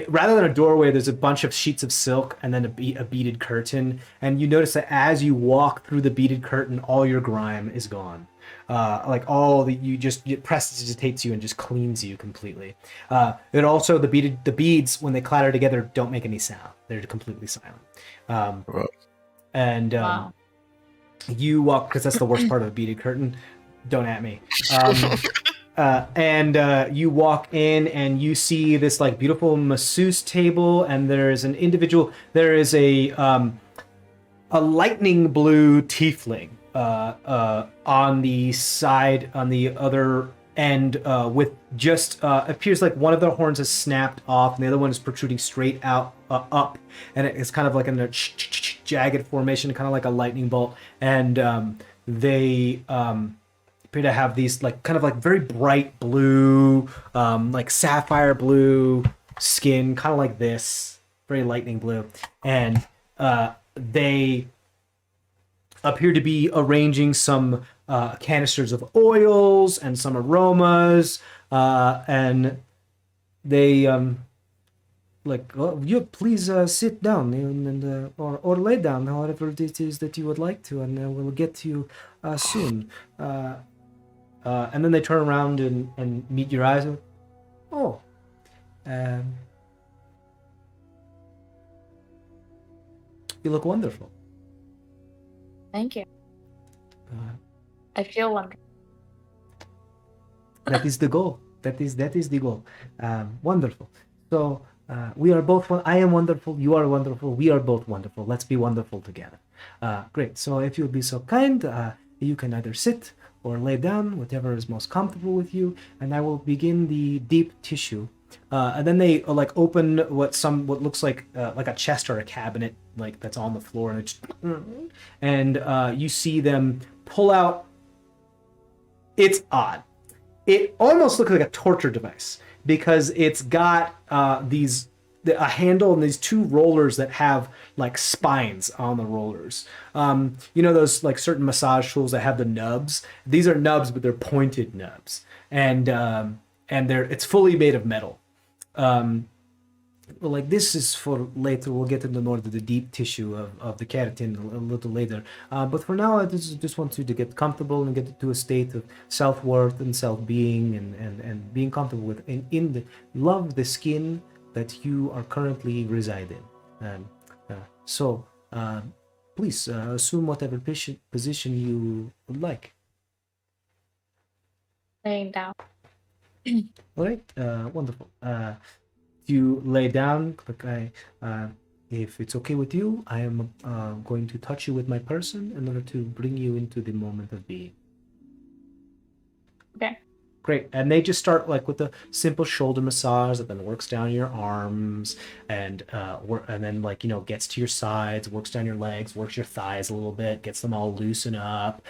[SPEAKER 2] rather than a doorway, there's a bunch of sheets of silk and then a beaded curtain. And you notice that as you walk through the beaded curtain, all your grime is gone. Like all the it prestidigitates you and just cleans you completely. It also the beads when they clatter together don't make any sound; they're completely silent.
[SPEAKER 5] Wow.
[SPEAKER 2] You walk because that's the worst part of a beaded curtain. Don't at me. You walk in and you see this like beautiful masseuse table, and there is a lightning blue tiefling on the side, on the other end, with just appears like one of the horns is snapped off and the other one is protruding straight out up, and it's kind of like in a jagged formation, kind of like a lightning bolt. And they appear to have these like kind of like very bright blue, like sapphire blue skin, kind of like this, very lightning blue. And they appear to be arranging some canisters of oils and some aromas, and they you please sit down and or lay down, however it is that you would like to, and we'll get to you soon. And then they turn around and meet your eyes. Oh, you look wonderful.
[SPEAKER 5] Thank you. I feel wonderful.
[SPEAKER 2] That is the goal. That is the goal. Wonderful. So we are both. I am wonderful. You are wonderful. We are both wonderful. Let's be wonderful together. Great. So if you'll be so kind, you can either sit or lay down, whatever is most comfortable with you, and I will begin the deep tissue. And then they like open what looks like a chest or a cabinet, like that's on the floor, and you see them pull out. It's odd. It almost looks like a torture device because it's got a handle and these two rollers that have like spines on the rollers. You know those like certain massage tools that have the nubs? These are nubs, but they're pointed nubs, and it's fully made of metal. Well, like this is for later. We'll get into more of the deep tissue of the keratin a little later. But for now, I just want you to get comfortable and get to a state of self-worth and self-being and being comfortable with love the skin that you are currently reside in. So please assume whatever position you would like.
[SPEAKER 5] Laying down.
[SPEAKER 2] All right, wonderful. You lay down, if it's okay with you, I am going to touch you with my person in order to bring you into the moment of being.
[SPEAKER 5] Okay.
[SPEAKER 2] Great. And they just start like with a simple shoulder massage that then works down your arms and then like, gets to your sides, works down your legs, works your thighs a little bit, gets them all loosen up,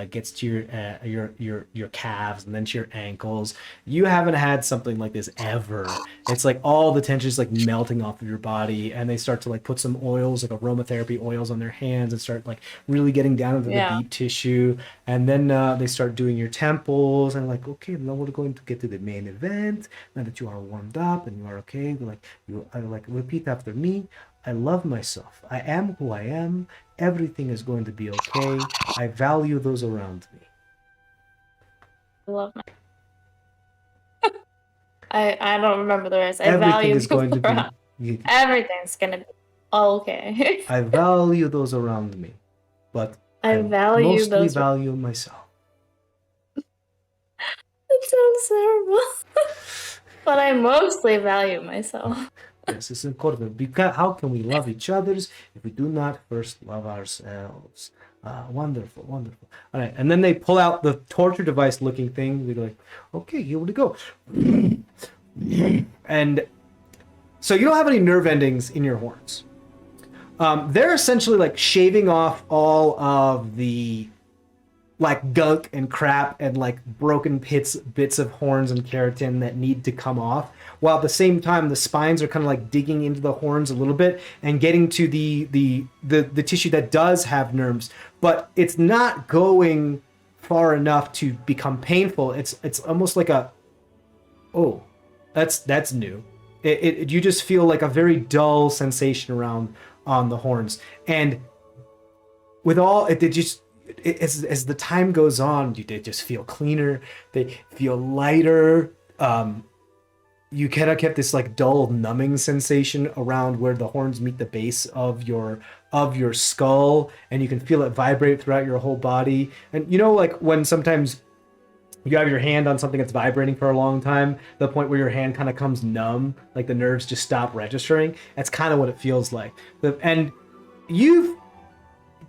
[SPEAKER 2] gets to your calves and then to your ankles. You haven't had something like this ever. It's like all the tension is like melting off of your body, and they start to like put some oils, like aromatherapy oils on their hands and start like really getting down into the deep tissue. And then they start doing your temples and like, okay, now we're going to get to the main event. Now that you are warmed up and you are okay, repeat after me. I love myself. I am who I am. Everything is going to be okay. I value those around me.
[SPEAKER 5] I love my. I don't remember the rest. I
[SPEAKER 2] Everything
[SPEAKER 5] value
[SPEAKER 2] is going to
[SPEAKER 5] people
[SPEAKER 2] be.
[SPEAKER 5] Everything's gonna be okay.
[SPEAKER 2] I value those around me, but
[SPEAKER 5] I value
[SPEAKER 2] mostly
[SPEAKER 5] those.
[SPEAKER 2] value myself.
[SPEAKER 5] It sounds terrible. But I mostly value myself.
[SPEAKER 2] Yes, it's important. Because how can we love each other if we do not first love ourselves? Wonderful, wonderful. All right, and then they pull out the torture device looking thing. They're like, okay, here we go. And so you don't have any nerve endings in your horns. They're essentially like shaving off all of the like gunk and crap and like broken bits of horns and keratin that need to come off, while at the same time the spines are kind of like digging into the horns a little bit and getting to the tissue that does have nerves, but it's not going far enough to become painful. It's almost like a, oh, that's new. You just feel like a very dull sensation around on the horns, and with all it just. As the time goes on, they just feel cleaner. They feel lighter. You kind of get this like dull numbing sensation around where the horns meet the base of your skull, and you can feel it vibrate throughout your whole body. And like when sometimes you have your hand on something that's vibrating for a long time, the point where your hand kind of comes numb, like the nerves just stop registering. That's kind of what it feels like. And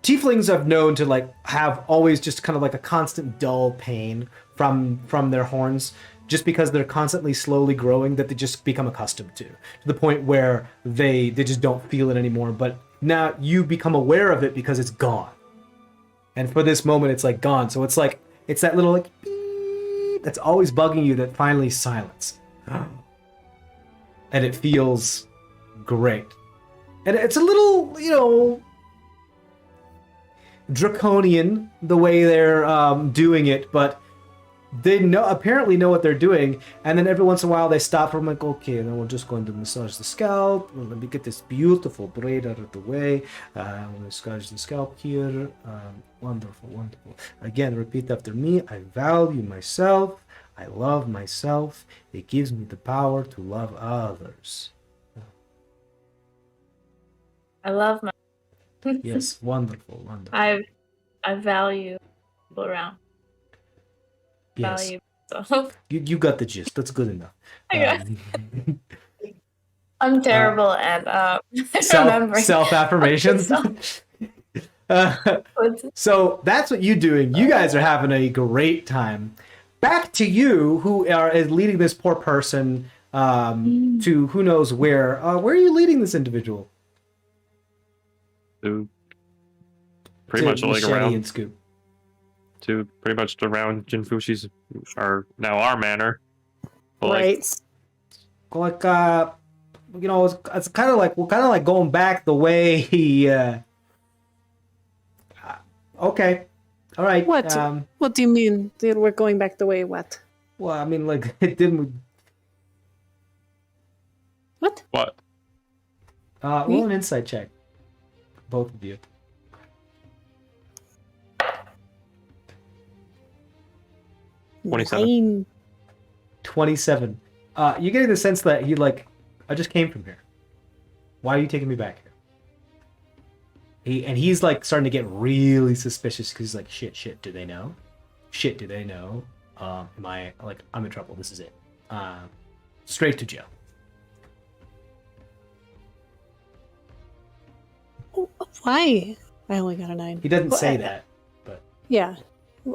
[SPEAKER 2] tieflings have known to like have always just kind of like a constant dull pain from their horns, just because they're constantly slowly growing, that they just become accustomed to the point where they just don't feel it anymore. But now you become aware of it because it's gone, and for this moment it's like gone. So it's that little like beep that's always bugging you that finally silence, and it feels great. And it's a little draconian the way they're doing it, but they apparently know what they're doing. And then every once in a while they stop from like, okay, and then we're just going to massage the scalp. Well, let me get this beautiful braid out of the way. I'm going to massage the scalp here. Wonderful, wonderful. Again, repeat after me. I value myself. I love myself. It gives me the power to love others.
[SPEAKER 5] I love my.
[SPEAKER 2] Yes, wonderful, wonderful.
[SPEAKER 5] I value people around.
[SPEAKER 2] Yes.
[SPEAKER 5] Value myself.
[SPEAKER 2] You got the gist. That's good enough.
[SPEAKER 5] I'm terrible at remembering.
[SPEAKER 2] Self-affirmations. So that's what you're doing. You guys are having a great time. Back to you, who is leading this poor person to who knows where. Where are you leading this individual?
[SPEAKER 3] To pretty much like around
[SPEAKER 2] and Scoop.
[SPEAKER 3] To pretty much around Jinfushi's or now our manor. But
[SPEAKER 1] Right.
[SPEAKER 2] Like it's kind of like we're kind of like going back the way he. Okay, all right.
[SPEAKER 1] What? What do you mean? We're going back the way what?
[SPEAKER 2] Well, I mean, like it didn't.
[SPEAKER 1] What?
[SPEAKER 3] What?
[SPEAKER 2] Roll an insight check. Both of you.
[SPEAKER 3] 27.
[SPEAKER 2] 27. You're getting the sense that he like, I just came from here. Why are you taking me back here? He's like starting to get really suspicious because he's like, shit, do they know? Shit, do they know? Am I like, I'm in trouble. This is it. Straight to jail.
[SPEAKER 1] Why? I only got a 9.
[SPEAKER 2] He doesn't
[SPEAKER 1] Well,
[SPEAKER 2] say that, but
[SPEAKER 1] Yeah. We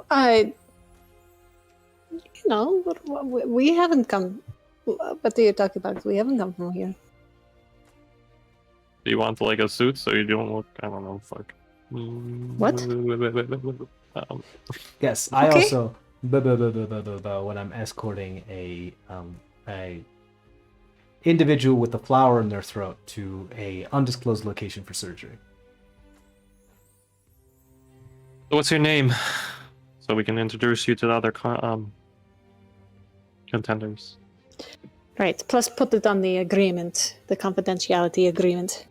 [SPEAKER 1] haven't come. What are you talking about? We haven't come from here.
[SPEAKER 3] Do you want like a suit so you don't look? I don't know. Fuck.
[SPEAKER 1] What?
[SPEAKER 2] yes, I
[SPEAKER 1] Okay.
[SPEAKER 2] also when I'm escorting a individual with a flower in their throat to a undisclosed location for surgery.
[SPEAKER 3] What's your name? So we can introduce you to the other contenders.
[SPEAKER 1] Right. Plus, put it on the agreement, the confidentiality agreement.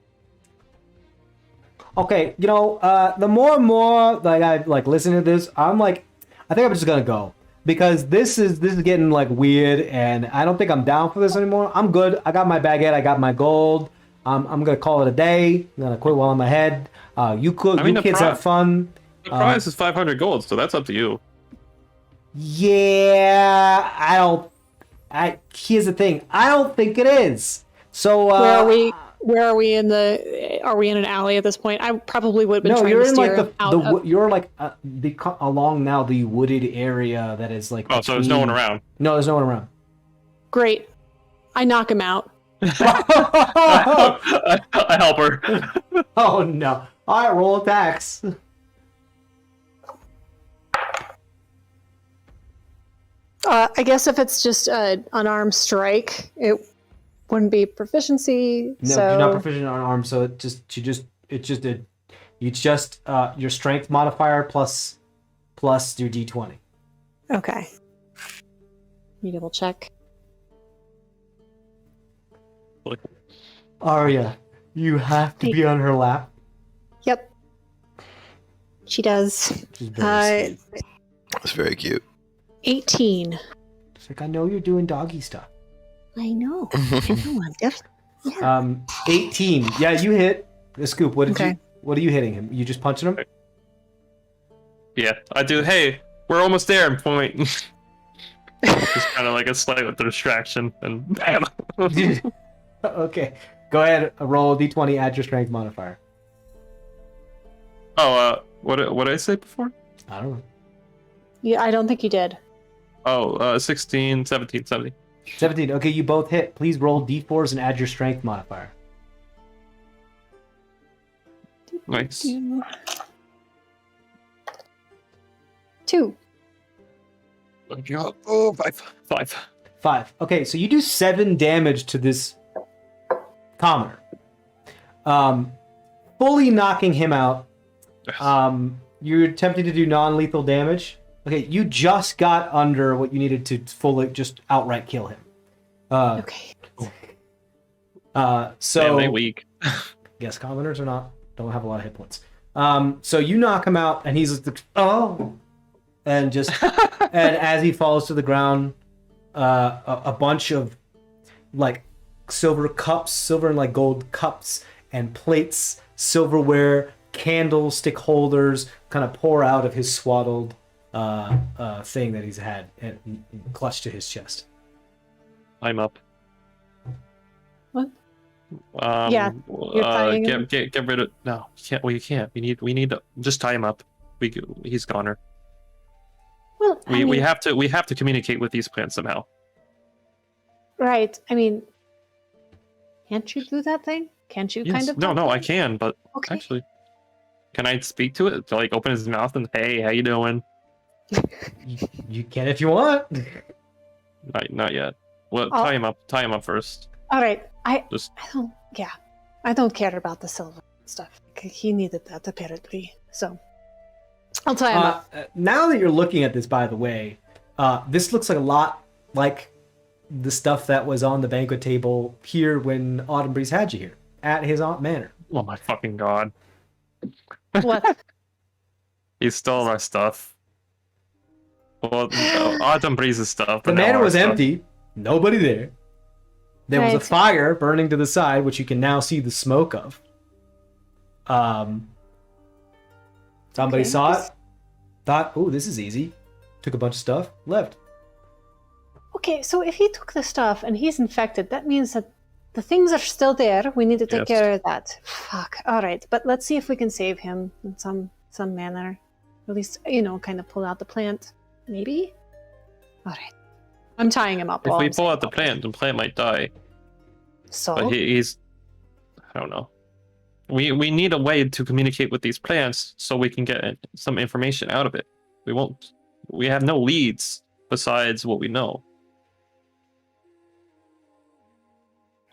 [SPEAKER 2] Okay, the more and more like I like listen to this, I'm like, I think I'm just gonna go because this is getting like weird, and I don't think I'm down for this anymore. I'm good. I got my baguette. I got my gold. I'm gonna call it a day. I'm gonna quit while I'm ahead. You kids have fun.
[SPEAKER 3] The prize is 500 gold, so that's up to you.
[SPEAKER 2] Yeah, here's the thing. I don't think it is. So
[SPEAKER 1] Where are we? Where are we in the? Are we in an alley at this point? I probably would have been trying to steer him out.
[SPEAKER 2] You're like along now the wooded area that is like.
[SPEAKER 3] Oh, so there's no one around.
[SPEAKER 2] No, there's no one around.
[SPEAKER 1] Great. I knock him out.
[SPEAKER 3] I help her.
[SPEAKER 2] Oh no! All right, roll attacks.
[SPEAKER 1] I guess if it's just an unarmed strike, it wouldn't be proficiency.
[SPEAKER 2] No,
[SPEAKER 1] so...
[SPEAKER 2] you're not proficient on arms, so it's just your strength modifier plus your d20.
[SPEAKER 1] Okay. You double check.
[SPEAKER 2] Arya, you have to be on her lap.
[SPEAKER 1] Yep. She does.
[SPEAKER 2] She's very sweet.
[SPEAKER 4] That's very cute.
[SPEAKER 1] 18.
[SPEAKER 2] She's like, I know you're doing doggy stuff.
[SPEAKER 1] I know. I'm just... Yeah.
[SPEAKER 2] 18. Yeah, you hit. Scoop, what
[SPEAKER 1] Okay.
[SPEAKER 2] are you hitting him? You just punching him?
[SPEAKER 3] Yeah, I do. Hey, we're almost there. And point. Just kind of like a slight distraction, and bam.
[SPEAKER 2] Okay. Go ahead, roll d20, add your strength modifier.
[SPEAKER 3] Oh, what did I say before?
[SPEAKER 2] I don't know.
[SPEAKER 1] Yeah, I don't think you did.
[SPEAKER 3] Oh, 16, 17, 17.
[SPEAKER 2] 17. Okay, you both hit. Please roll d4s and add your strength modifier.
[SPEAKER 3] Nice.
[SPEAKER 1] 2.
[SPEAKER 3] Oh, 5.
[SPEAKER 2] 5. Okay, so you do 7 damage to this commoner. Fully knocking him out.
[SPEAKER 3] Yes.
[SPEAKER 2] You're attempting to do non-lethal damage. Okay, you just got under what you needed to fully just outright kill him.
[SPEAKER 1] Okay.
[SPEAKER 2] So
[SPEAKER 3] Damn, they weak.
[SPEAKER 2] yes, commoners don't have a lot of hit points. So you knock him out, and he's like, oh, and just and as he falls to the ground, a bunch of like silver and like gold cups and plates, silverware, candlestick holders kind of pour out of his swaddled thing that he's had and clutched to his chest.
[SPEAKER 3] I'm up.
[SPEAKER 1] What? Yeah, you're tying him?
[SPEAKER 3] Get rid of. No, you can't. Well, you can't. We need to just tie him up. He's goner.
[SPEAKER 1] Well,
[SPEAKER 3] We have to communicate with these plants somehow.
[SPEAKER 1] Right. I mean, can't you do that thing? Can't you kind of?
[SPEAKER 3] No, I can, but
[SPEAKER 1] Okay.
[SPEAKER 3] actually, can I speak to it? To like open his mouth and hey, how you doing?
[SPEAKER 2] You can if you want.
[SPEAKER 3] Not yet. Well,
[SPEAKER 1] I'll-
[SPEAKER 3] tie him up first.
[SPEAKER 1] All right. I
[SPEAKER 3] Just
[SPEAKER 1] don't. Yeah, I don't care about the silver stuff. He needed that apparently. So I'll tie him up.
[SPEAKER 2] Now that you're looking at this, by the way, this looks like a lot like the stuff that was on the banquet table here when Autumn Breeze had you here at his Aunt Manor.
[SPEAKER 3] oh my fucking god,
[SPEAKER 1] What?
[SPEAKER 3] he stole our stuff. Well, Autumn Breeze's stuff.
[SPEAKER 2] The
[SPEAKER 3] but now
[SPEAKER 2] manor
[SPEAKER 3] our
[SPEAKER 2] was
[SPEAKER 3] stuff.
[SPEAKER 2] empty, nobody there. There was a
[SPEAKER 1] Right.
[SPEAKER 2] fire burning to the side, which you can now see the smoke of. Somebody
[SPEAKER 1] Okay.
[SPEAKER 2] saw it, thought, "Oh, this is easy." Took a bunch of stuff, left.
[SPEAKER 1] Okay, so if he took the stuff and he's infected, that means that The things are still there. We need to take
[SPEAKER 3] Yes.
[SPEAKER 1] care of that. Fuck. All right, but let's see if we can save him in some manner. At least, kind of pull out the plant. Maybe? All right. I'm tying him up.
[SPEAKER 3] If
[SPEAKER 1] while
[SPEAKER 3] we
[SPEAKER 1] I'm
[SPEAKER 3] pull
[SPEAKER 1] saying
[SPEAKER 3] out the
[SPEAKER 1] all
[SPEAKER 3] plant might die.
[SPEAKER 1] this. So?
[SPEAKER 3] But he's... I don't know. We need a way to communicate with these plants so we can get some information out of it. We have no leads besides what we know.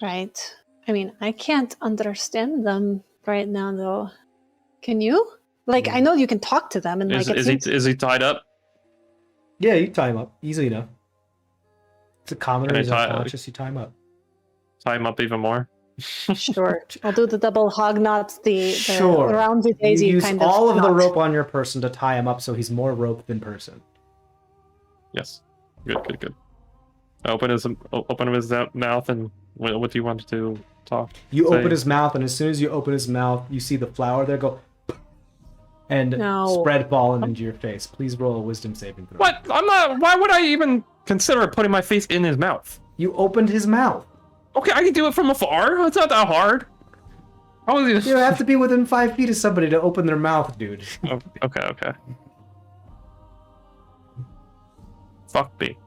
[SPEAKER 1] Right. I mean, I can't understand them right now, though. Can you? Like, I know you can talk to them, and like,
[SPEAKER 3] Is he tied up?
[SPEAKER 2] Yeah, you tie him up easily enough. It's a commoner.
[SPEAKER 3] Can I
[SPEAKER 2] He's
[SPEAKER 3] tie-
[SPEAKER 2] unconscious. You tie him up.
[SPEAKER 3] Tie him up even more?
[SPEAKER 1] Sure. I'll do the double hog knots, the
[SPEAKER 2] Sure.
[SPEAKER 1] roundy daisy
[SPEAKER 2] You use
[SPEAKER 1] kind of
[SPEAKER 2] all of the
[SPEAKER 1] knot.
[SPEAKER 2] rope on your person to tie him up, so he's more rope than person.
[SPEAKER 3] Yes. Good. Open his mouth, and what do you want to talk?
[SPEAKER 2] You
[SPEAKER 3] Say-
[SPEAKER 2] open his mouth, and as soon as you open his mouth, you see the flower there go and
[SPEAKER 1] No.
[SPEAKER 2] spread pollen into your face. Please roll a wisdom saving throw.
[SPEAKER 3] What? I'm not. Why would I even consider putting my face in his mouth?
[SPEAKER 2] You opened his mouth.
[SPEAKER 3] Okay, I can do it from afar. It's not that hard. How is
[SPEAKER 2] You have to be within 5 feet of somebody to open their mouth, dude.
[SPEAKER 3] Oh, okay. Fuck me.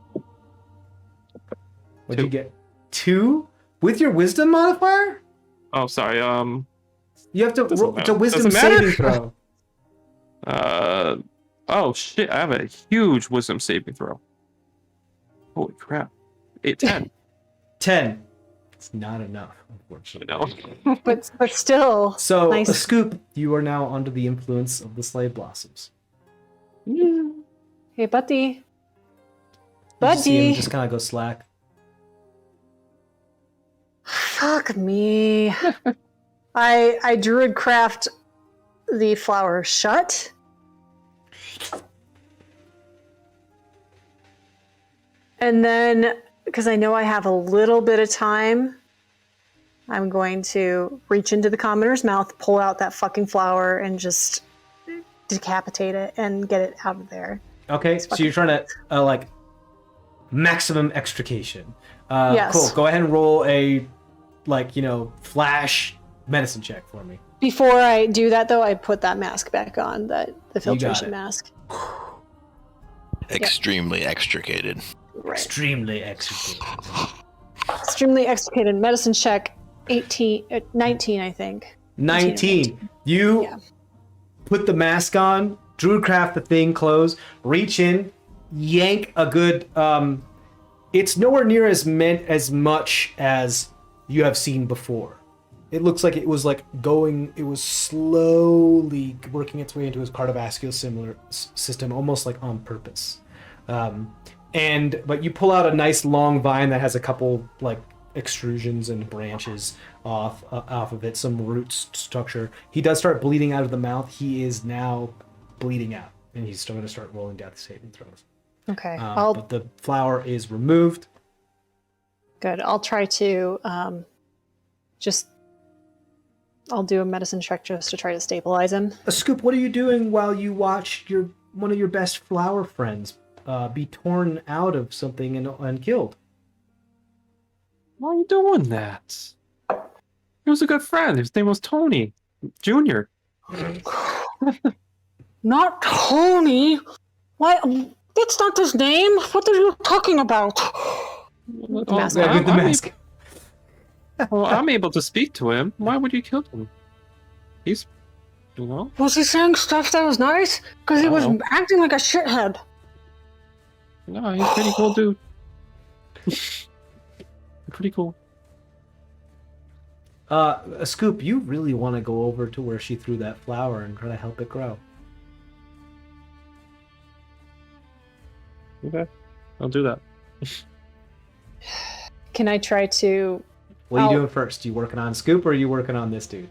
[SPEAKER 2] What did you get? 2 with your wisdom modifier?
[SPEAKER 3] Oh, sorry.
[SPEAKER 2] You have to
[SPEAKER 3] Doesn't
[SPEAKER 2] roll. It's a
[SPEAKER 3] matter.
[SPEAKER 2] wisdom
[SPEAKER 3] Doesn't matter.
[SPEAKER 2] saving throw.
[SPEAKER 3] Oh shit! I have a huge wisdom saving throw. Holy crap! 10.
[SPEAKER 2] 10. It's not enough, unfortunately.
[SPEAKER 3] No.
[SPEAKER 1] But still.
[SPEAKER 2] So,
[SPEAKER 1] Nice.
[SPEAKER 2] a scoop, you are now under the influence of the slave blossoms.
[SPEAKER 1] Hey, buddy.
[SPEAKER 2] You just see him
[SPEAKER 1] Buddy.
[SPEAKER 2] just kind of go slack.
[SPEAKER 1] Fuck me. I druidcraft the flower shut. And then, because I know I have a little bit of time, I'm going to reach into the commoner's mouth, pull out that fucking flower, and just decapitate it and get it out of there.
[SPEAKER 2] Okay, so you're trying to, maximum extrication.
[SPEAKER 1] Yes.
[SPEAKER 2] Cool, go ahead and roll a, flash medicine check for me.
[SPEAKER 1] Before I do that, though, I put that mask back on, the
[SPEAKER 2] got
[SPEAKER 1] filtration
[SPEAKER 2] it.
[SPEAKER 1] mask.
[SPEAKER 4] Extremely extricated.
[SPEAKER 1] Right.
[SPEAKER 2] Extremely extricated.
[SPEAKER 1] Extremely extricated medicine check 19, I think.
[SPEAKER 2] 19. You
[SPEAKER 1] Yeah.
[SPEAKER 2] put the mask on, druidcraft the thing close, reach in, yank a good it's nowhere near as much as you have seen before. It looks like it was it was slowly working its way into his cardiovascular system, almost like on purpose. But you pull out a nice long vine that has a couple extrusions and branches off of it, some root structure. He does start bleeding out of the mouth. He is now bleeding out, and he's still going to start rolling death saving throws.
[SPEAKER 1] Okay.
[SPEAKER 2] But the flower is removed.
[SPEAKER 1] Good. I'll try to I'll do a medicine check just to try to stabilize him.
[SPEAKER 2] Scoop, what are you doing while you watch one of your best flower friends be torn out of something and killed?
[SPEAKER 3] Why are you doing that? He was a good friend. His name was Tony Jr.
[SPEAKER 1] Not Tony. Why? That's not his name. What are you talking about? Mask.
[SPEAKER 2] Yeah, with the mask.
[SPEAKER 3] Well, I'm able to speak to him. Why would you kill him? He's,
[SPEAKER 1] Was he saying stuff that was nice? Because he was
[SPEAKER 3] No.
[SPEAKER 1] acting like a shithead.
[SPEAKER 3] No, he's pretty cool, dude. Pretty cool.
[SPEAKER 2] Scoop, you really want to go over to where she threw that flower and try to help it grow.
[SPEAKER 3] Okay, I'll do that.
[SPEAKER 1] Can I try to?
[SPEAKER 2] What are you
[SPEAKER 1] I'll-
[SPEAKER 2] doing first? You working on Scoop or are you working on this dude?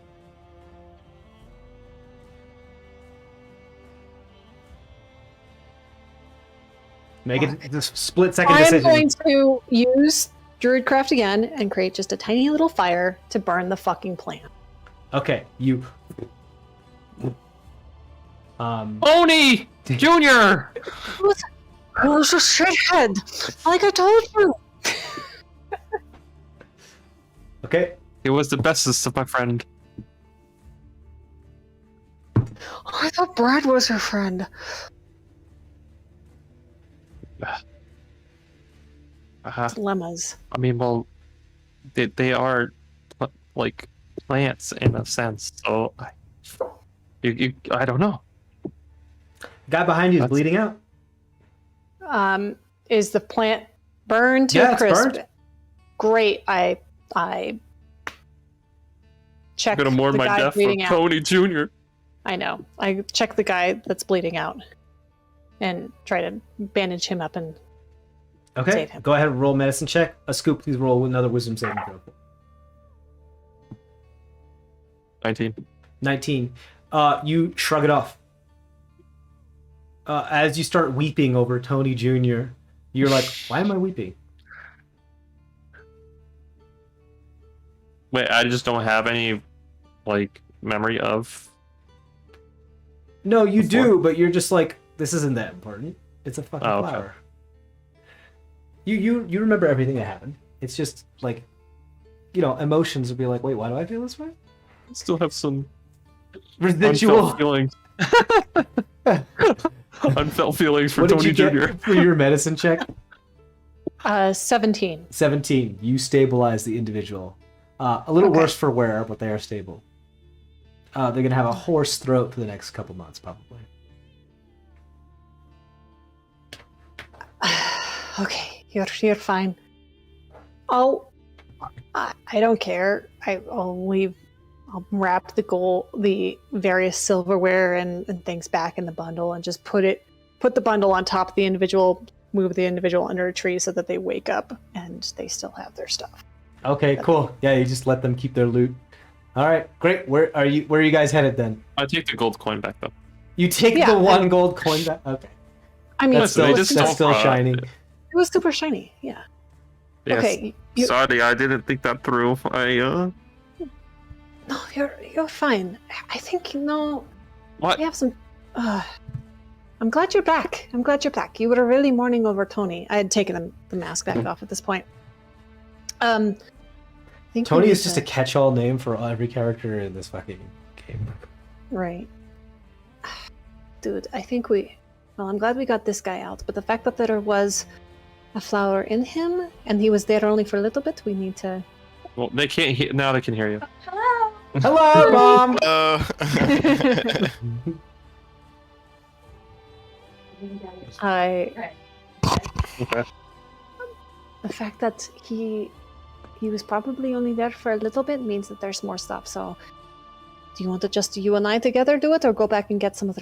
[SPEAKER 2] Make it a split-second
[SPEAKER 1] I am
[SPEAKER 2] decision.
[SPEAKER 1] going to use Druidcraft again and create just a tiny little fire to burn the fucking plant.
[SPEAKER 2] Okay, you.
[SPEAKER 3] Tony Jr.
[SPEAKER 1] Who's a shithead? Like I told you.
[SPEAKER 2] Okay.
[SPEAKER 3] He was the bestest of my friend.
[SPEAKER 1] I thought Brad was her friend. Dilemmas.
[SPEAKER 3] I mean, well, they are like plants in a sense. So I don't know.
[SPEAKER 2] Guy behind you is
[SPEAKER 3] That's-
[SPEAKER 2] bleeding out.
[SPEAKER 1] Is the plant burned to
[SPEAKER 2] Yeah,
[SPEAKER 1] a
[SPEAKER 2] it's
[SPEAKER 1] crisp?
[SPEAKER 2] burned.
[SPEAKER 1] Great. I check
[SPEAKER 3] I'm gonna mourn
[SPEAKER 1] the
[SPEAKER 3] my
[SPEAKER 1] guy
[SPEAKER 3] death for
[SPEAKER 1] bleeding out.
[SPEAKER 3] Tony Jr.
[SPEAKER 1] I know. I check the guy that's bleeding out and try to bandage him up and
[SPEAKER 2] Okay.
[SPEAKER 1] Save him.
[SPEAKER 2] Go ahead and roll medicine check. A Scoop, please roll another wisdom saving throw.
[SPEAKER 3] 19.
[SPEAKER 2] 19. You shrug it off. As you start weeping over Tony Jr., you're like, why am I weeping?
[SPEAKER 3] Wait, I just don't have any like memory of.
[SPEAKER 2] No, you
[SPEAKER 3] Before?
[SPEAKER 2] do, but you're just like, this isn't that important. It's a fucking
[SPEAKER 3] Oh, okay.
[SPEAKER 2] flower. You remember everything that happened. It's just like, emotions would be like, wait, why do I feel this way?
[SPEAKER 3] I still have some
[SPEAKER 2] Residual.
[SPEAKER 3] unfelt feelings. Unfelt feelings for
[SPEAKER 2] What did
[SPEAKER 3] Tony
[SPEAKER 2] you get
[SPEAKER 3] Jr.
[SPEAKER 2] for your medicine check?
[SPEAKER 1] 17.
[SPEAKER 2] 17. You stabilize the individual. A little
[SPEAKER 1] Okay.
[SPEAKER 2] worse for wear, but they are stable. They're gonna have a hoarse throat for the next couple months, probably.
[SPEAKER 1] Okay, you're fine. I don't care. I'll leave. I'll wrap the various silverware and things back in the bundle and just put the bundle on top of the individual, move the individual under a tree so that they wake up and they still have their stuff.
[SPEAKER 2] Okay, cool. Yeah, you just let them keep their loot. All right, great. Where are you guys headed then?
[SPEAKER 3] I take the gold coin back though.
[SPEAKER 2] You take
[SPEAKER 1] Yeah,
[SPEAKER 2] the one gold coin back. Okay,
[SPEAKER 1] I mean,
[SPEAKER 2] that's
[SPEAKER 3] Listen, they
[SPEAKER 1] it was
[SPEAKER 3] just
[SPEAKER 2] that's
[SPEAKER 3] don't
[SPEAKER 2] still shining.
[SPEAKER 1] it was super shiny. Yeah.
[SPEAKER 3] Yes.
[SPEAKER 1] Okay.
[SPEAKER 3] Sorry, I didn't think that through.
[SPEAKER 1] No, you're fine. I think
[SPEAKER 3] What?
[SPEAKER 1] we have some. I'm glad you're back. You were really mourning over Tony. I had taken the mask back off at this point. I think we
[SPEAKER 2] Tony
[SPEAKER 1] need
[SPEAKER 2] is just
[SPEAKER 1] to-
[SPEAKER 2] a catch-all name for every character in this fucking game.
[SPEAKER 1] right. Dude, I think I'm glad we got this guy out, but the fact that there was a flower in him and he was there only for a little bit, we need to.
[SPEAKER 3] Well, they can't hear now. They can hear you.
[SPEAKER 5] Hello.
[SPEAKER 2] Hello, Mom.
[SPEAKER 1] I
[SPEAKER 3] Okay.
[SPEAKER 1] the fact that he was probably only there for a little bit means that there's more stuff. So, do you want to just you and I together do it, or go back and get some of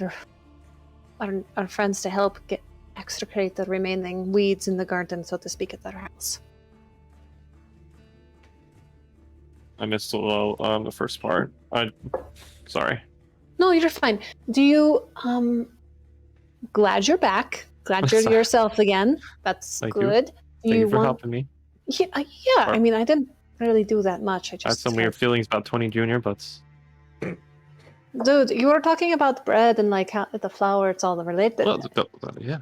[SPEAKER 1] our friends to help extricate the remaining weeds in the garden, so to speak, at their house?
[SPEAKER 3] I missed the first part. Sorry.
[SPEAKER 1] No, you're fine. Do you glad you're back. Glad you're
[SPEAKER 3] Sorry.
[SPEAKER 1] yourself again. That's
[SPEAKER 3] Thank you.
[SPEAKER 1] good. Do
[SPEAKER 3] Thank you for
[SPEAKER 1] want
[SPEAKER 3] helping me.
[SPEAKER 1] Yeah, I mean, I didn't really do that much. I
[SPEAKER 3] I had
[SPEAKER 1] just
[SPEAKER 3] some weird feelings about Tony Jr., but
[SPEAKER 1] Dude, you were talking about bread and like how the flour, it's all related.
[SPEAKER 3] well, yeah,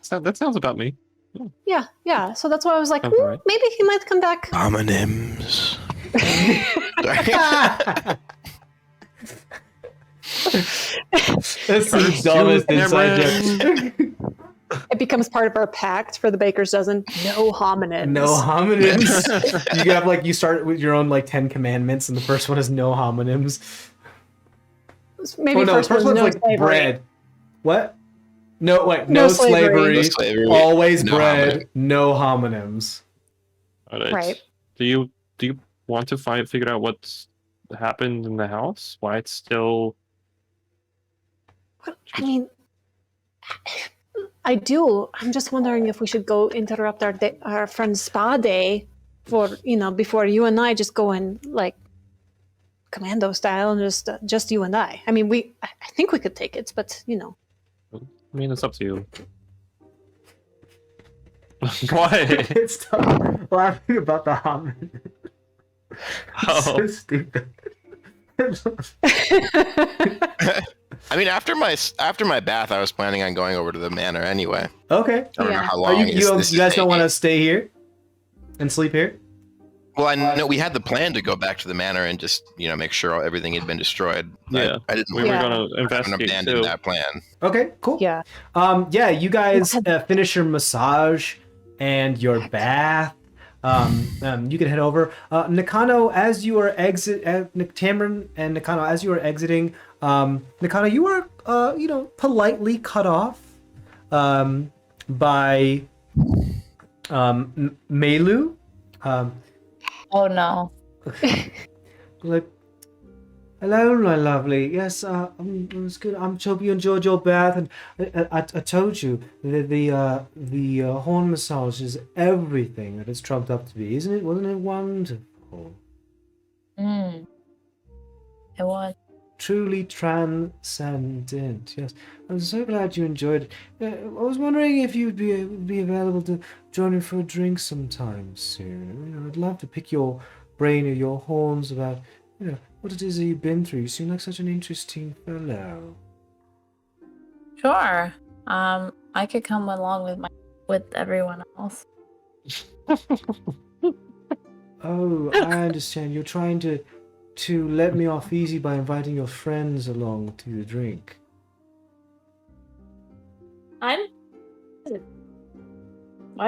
[SPEAKER 3] that sounds about me.
[SPEAKER 1] Yeah. So that's why I was like,
[SPEAKER 3] Sounds right.
[SPEAKER 1] maybe he might come back.
[SPEAKER 4] Homonyms.
[SPEAKER 2] That's the
[SPEAKER 3] First
[SPEAKER 2] dumbest
[SPEAKER 3] you,
[SPEAKER 2] inside
[SPEAKER 3] Cameron.
[SPEAKER 2] joke.
[SPEAKER 1] It becomes part of our pact for the baker's dozen. No homonyms.
[SPEAKER 2] No homonyms. You have you start with your own 10 commandments, and the first one is no homonyms.
[SPEAKER 1] Maybe
[SPEAKER 2] The
[SPEAKER 1] first
[SPEAKER 2] first
[SPEAKER 1] one's
[SPEAKER 2] one's
[SPEAKER 1] no slavery.
[SPEAKER 2] bread. What? No, wait,
[SPEAKER 1] No
[SPEAKER 2] no
[SPEAKER 1] slavery.
[SPEAKER 2] slavery.
[SPEAKER 4] No slavery.
[SPEAKER 2] Always
[SPEAKER 4] No
[SPEAKER 2] bread.
[SPEAKER 4] homonym.
[SPEAKER 2] No homonyms.
[SPEAKER 3] All right.
[SPEAKER 1] Right.
[SPEAKER 3] Do you want to figure out what's happened in the house? Why it's still?
[SPEAKER 1] Well, I mean, I do. I'm just wondering if we should go interrupt our friend's spa day for before you and I just go in commando style and just you and I. I mean, I think we could take it, but
[SPEAKER 3] I mean, it's up to you. Why?
[SPEAKER 2] It's laughing about the homonym.
[SPEAKER 3] Oh.
[SPEAKER 2] So stupid.
[SPEAKER 4] I mean, after my bath, I was planning on going over to the manor anyway.
[SPEAKER 2] Okay.
[SPEAKER 4] I don't know
[SPEAKER 1] Yeah.
[SPEAKER 4] how
[SPEAKER 2] Are
[SPEAKER 4] long.
[SPEAKER 2] you guys don't want to stay here and sleep here?
[SPEAKER 4] Well, I know we had the plan to go back to the manor and just, make sure everything had been destroyed.
[SPEAKER 3] Yeah.
[SPEAKER 4] I didn't
[SPEAKER 3] We
[SPEAKER 4] want
[SPEAKER 3] were
[SPEAKER 1] Yeah.
[SPEAKER 3] going to
[SPEAKER 4] to
[SPEAKER 3] investigate
[SPEAKER 4] abandon
[SPEAKER 3] too.
[SPEAKER 4] that plan.
[SPEAKER 2] Okay, cool.
[SPEAKER 1] Yeah.
[SPEAKER 2] You guys finish your massage and your bath. You can head over. Nakano, as you are Tamron and Nakano, as you are exiting, Nakano, you are, politely cut off, by, Melu.
[SPEAKER 5] Oh no.
[SPEAKER 2] Like, hello, my lovely. Yes, it's good. I'm hope you enjoyed your bath, and I told you the horn massage is everything that it's trumped up to be, isn't it? Wasn't it wonderful?
[SPEAKER 5] It was.
[SPEAKER 2] Truly transcendent. Yes, I'm so glad you enjoyed it. I was wondering if you'd be available to join me for a drink sometime soon. I'd love to pick your brain or your horns about what it is that you've been through. You seem like such an interesting fellow.
[SPEAKER 5] Sure. I could come along with everyone else.
[SPEAKER 2] Oh, I understand. You're trying to let me off easy by inviting your friends along to the drink.
[SPEAKER 5] Why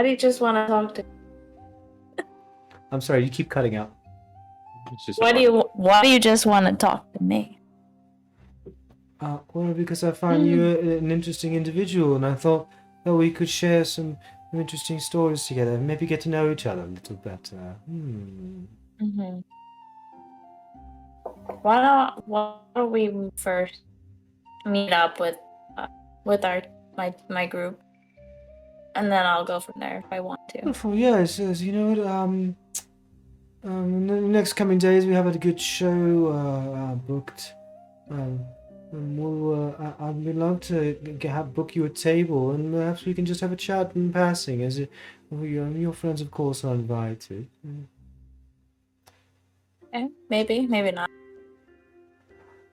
[SPEAKER 5] do you just want to talk to?
[SPEAKER 2] I'm sorry, you keep cutting out.
[SPEAKER 5] Why do you just want to talk to me?
[SPEAKER 2] Well, because I find you an interesting individual, and I thought that we could share some interesting stories together, and maybe get to know each other a little better.
[SPEAKER 5] Mm-hmm. Why don't we first meet up with my group, and then I'll go from there if I want to.
[SPEAKER 2] Wonderful, yes. You know what? In the next coming days, we have a good show booked. And I'd love to book you a table, and perhaps we can just have a chat in passing. As your friends, of course, are invited.
[SPEAKER 5] Okay, maybe not.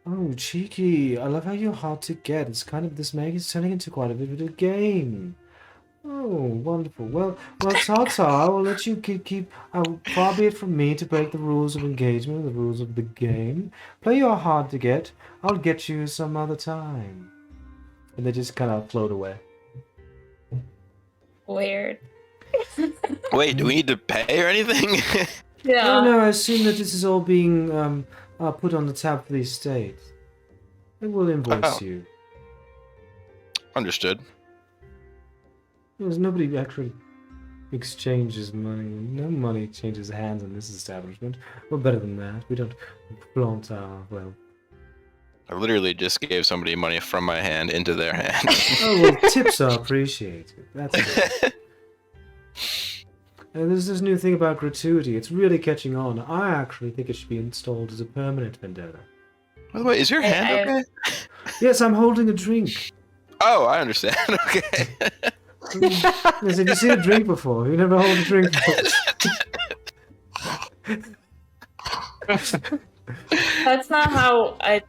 [SPEAKER 2] Oh, cheeky! I love how you're hard to get. It's kind of this mag is turning into quite a bit of a game. Oh, wonderful. Well, Tata, I will let you keep. Far be it from me to break the rules of engagement, the rules of the game. Play your hard to get. I'll get you some other time. And they just kind of float away.
[SPEAKER 5] Weird.
[SPEAKER 4] Wait, do we need to pay or anything?
[SPEAKER 5] Yeah.
[SPEAKER 2] Oh no, I assume that this is all being put on the tab for the estate. I will invoice you.
[SPEAKER 4] Understood.
[SPEAKER 2] There's nobody actually exchanges money. No money changes hands in this establishment. We're better than that. We don't flaunt our wealth.
[SPEAKER 4] I literally just gave somebody money from my hand into their hand.
[SPEAKER 2] Oh, well, tips are appreciated. That's good. There's this new thing about gratuity. It's really catching on. I actually think it should be installed as a permanent vendetta.
[SPEAKER 4] By the way, is your hand okay?
[SPEAKER 2] Yes, I'm holding a drink.
[SPEAKER 4] Oh, I understand. Okay.
[SPEAKER 2] Yes, have you seen a drink before? You never hold a drink before.
[SPEAKER 5] That's not how I.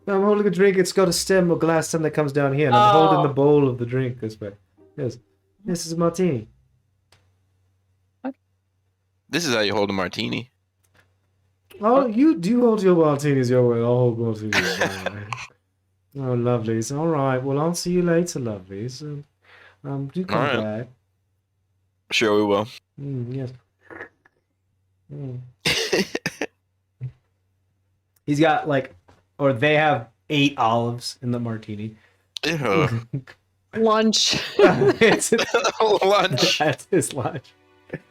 [SPEAKER 2] I'm holding a drink. It's got a stem, a glass stem that comes down here, and I'm holding the bowl of the drink this way. Yes, this is a martini.
[SPEAKER 4] This is how you hold a martini.
[SPEAKER 2] Oh, you do hold your martinis your way. I'll hold martinis my way. Oh, lovelies. All right. Well, I'll see you later, lovelies. Do come
[SPEAKER 4] All right.
[SPEAKER 2] back.
[SPEAKER 4] Sure, we will.
[SPEAKER 2] Yes. He's got they have 8 olives in the martini.
[SPEAKER 4] Ew.
[SPEAKER 1] Lunch.
[SPEAKER 2] It's
[SPEAKER 4] Lunch.
[SPEAKER 2] That's his lunch.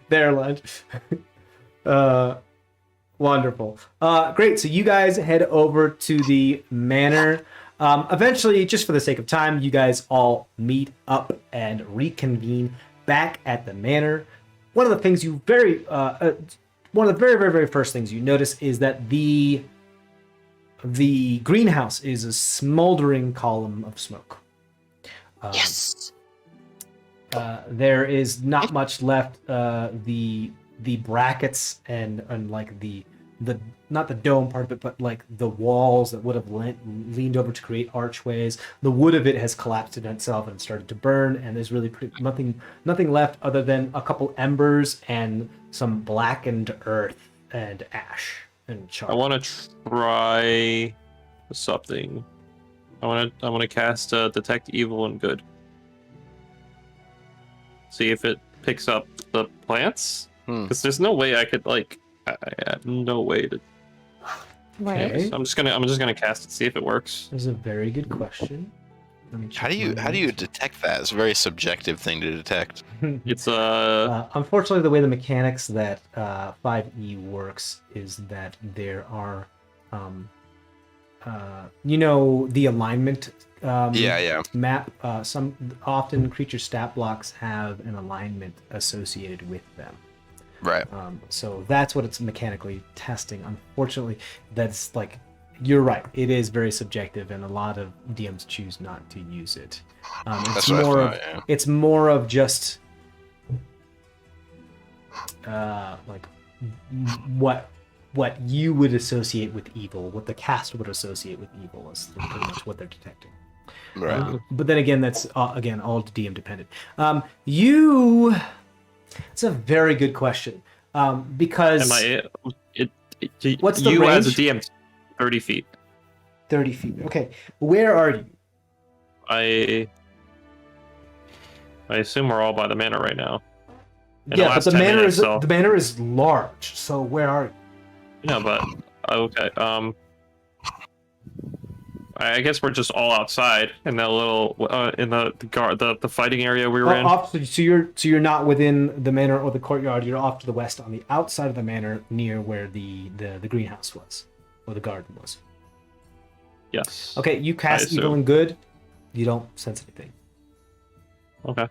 [SPEAKER 2] Their lunch. Wonderful. Great. So you guys head over to the manor. Eventually, just for the sake of time, you guys all meet up and reconvene back at the manor. One of the things one of the very, very, very first things you notice is that the greenhouse is a smoldering column of smoke.
[SPEAKER 1] Yes.
[SPEAKER 2] There is not much left. The brackets and like the the not the dome part of it, but like the walls that would have leaned over to create archways. The wood of it has collapsed in itself and started to burn, and there's really nothing left other than a couple embers and some blackened earth and ash and charred.
[SPEAKER 3] I want to try something. I want to cast Detect Evil and Good. See if it picks up the plants. Because there's no way I could like. I have no way to.
[SPEAKER 1] Right.
[SPEAKER 2] Okay.
[SPEAKER 3] So I'm just gonna cast it, see if it works.
[SPEAKER 2] That's a very good question. Let me
[SPEAKER 4] How
[SPEAKER 2] check
[SPEAKER 4] do
[SPEAKER 2] my
[SPEAKER 4] you
[SPEAKER 2] notes.
[SPEAKER 4] detect that? It's a very subjective thing to detect.
[SPEAKER 3] It's
[SPEAKER 2] Unfortunately, the way the mechanics that 5e works is that there are, the alignment
[SPEAKER 4] Yeah.
[SPEAKER 2] map. Some often creature stat blocks have an alignment associated with them.
[SPEAKER 4] Right.
[SPEAKER 2] So that's what it's mechanically testing. Unfortunately, that's like, you're right. It is very subjective, and a lot of DMs choose not to use it.
[SPEAKER 4] That's what I thought, yeah.
[SPEAKER 2] It's more of just like what you would associate with evil, what the cast would associate with evil is pretty much what they're detecting.
[SPEAKER 4] Right.
[SPEAKER 2] But then again, that's again all DM dependent. It's a very good question because what's the
[SPEAKER 3] you as a
[SPEAKER 2] range?
[SPEAKER 3] DM 30 feet.
[SPEAKER 2] 30 feet. Okay, where are you?
[SPEAKER 3] I assume we're all by the manor right now. In
[SPEAKER 2] Yeah, but
[SPEAKER 3] last
[SPEAKER 2] the
[SPEAKER 3] 10
[SPEAKER 2] manor
[SPEAKER 3] minutes,
[SPEAKER 2] is
[SPEAKER 3] so-
[SPEAKER 2] the manor is large. So where are you?
[SPEAKER 3] Yeah, but okay. I guess we're just all outside in that little in the fighting area we were in.
[SPEAKER 2] So you're not within the manor or the courtyard. You're off to the west on the outside of the manor, near where the greenhouse was, or the garden was.
[SPEAKER 3] Yes.
[SPEAKER 2] Okay, you cast
[SPEAKER 3] assume.
[SPEAKER 2] evil and good. You don't sense anything.
[SPEAKER 3] Okay.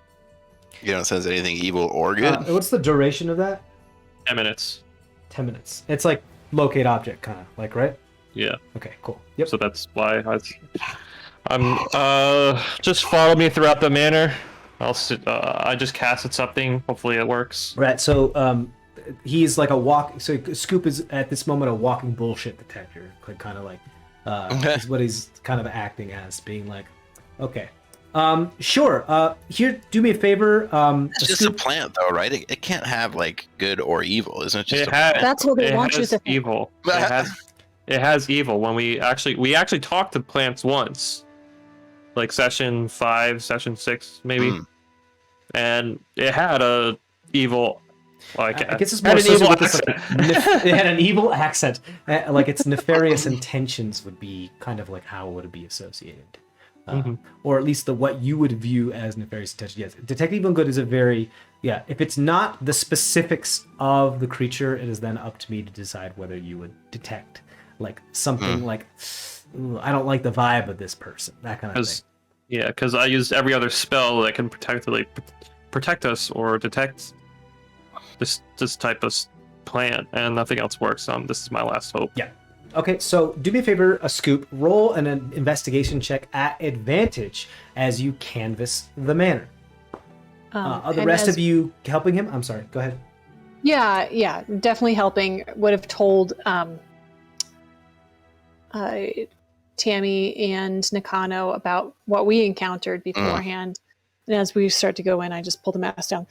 [SPEAKER 4] You don't sense anything evil or good.
[SPEAKER 2] What's the duration of that?
[SPEAKER 3] 10 minutes.
[SPEAKER 2] 10 minutes. It's like locate object, kind of like, right?
[SPEAKER 3] Yeah.
[SPEAKER 2] Okay, cool. Yep.
[SPEAKER 3] So that's why I'm just follow me throughout the manor. I just casted something. Hopefully it works.
[SPEAKER 2] Right. So he's like a walk. So Scoop is at this moment a walking bullshit detector, kind of like is what he's kind of acting as, being like, okay, sure. Here, do me a favor.
[SPEAKER 4] It's just a plant, though, right? It can't have like good or evil, isn't it? Just
[SPEAKER 3] It
[SPEAKER 4] a
[SPEAKER 3] has,
[SPEAKER 4] plant?
[SPEAKER 1] That's what they
[SPEAKER 3] it
[SPEAKER 1] want you
[SPEAKER 3] has
[SPEAKER 1] to think.
[SPEAKER 3] evil. It has evil. When we actually talked to plants once, like session 5, session 6, maybe, and it had a evil. Like
[SPEAKER 2] I guess it's
[SPEAKER 3] had
[SPEAKER 2] more
[SPEAKER 3] an evil
[SPEAKER 2] associated with this,
[SPEAKER 3] accent.
[SPEAKER 2] it had an evil accent. Like its nefarious intentions would be kind of like how it would be associated. Or at least what you would view as nefarious intention. Yes, detect evil and good is a very, if it's not the specifics of the creature, it is then up to me to decide whether you would detect like something like, "Ooh, I don't like the vibe of this person," that kind of thing.
[SPEAKER 3] Yeah, because I used every other spell that can protect us or detect this type of plant, and nothing else works. This is my last hope.
[SPEAKER 2] Yeah. Okay, so do me a favor, a Scoop. Roll an investigation check at advantage as you canvass the manor. Are the
[SPEAKER 1] and
[SPEAKER 2] rest
[SPEAKER 1] as-
[SPEAKER 2] of you helping him? I'm sorry, go ahead.
[SPEAKER 1] Yeah, definitely helping. Would have told Tammy and Nakano about what we encountered beforehand. And as we start to go in, I just pull the mask down.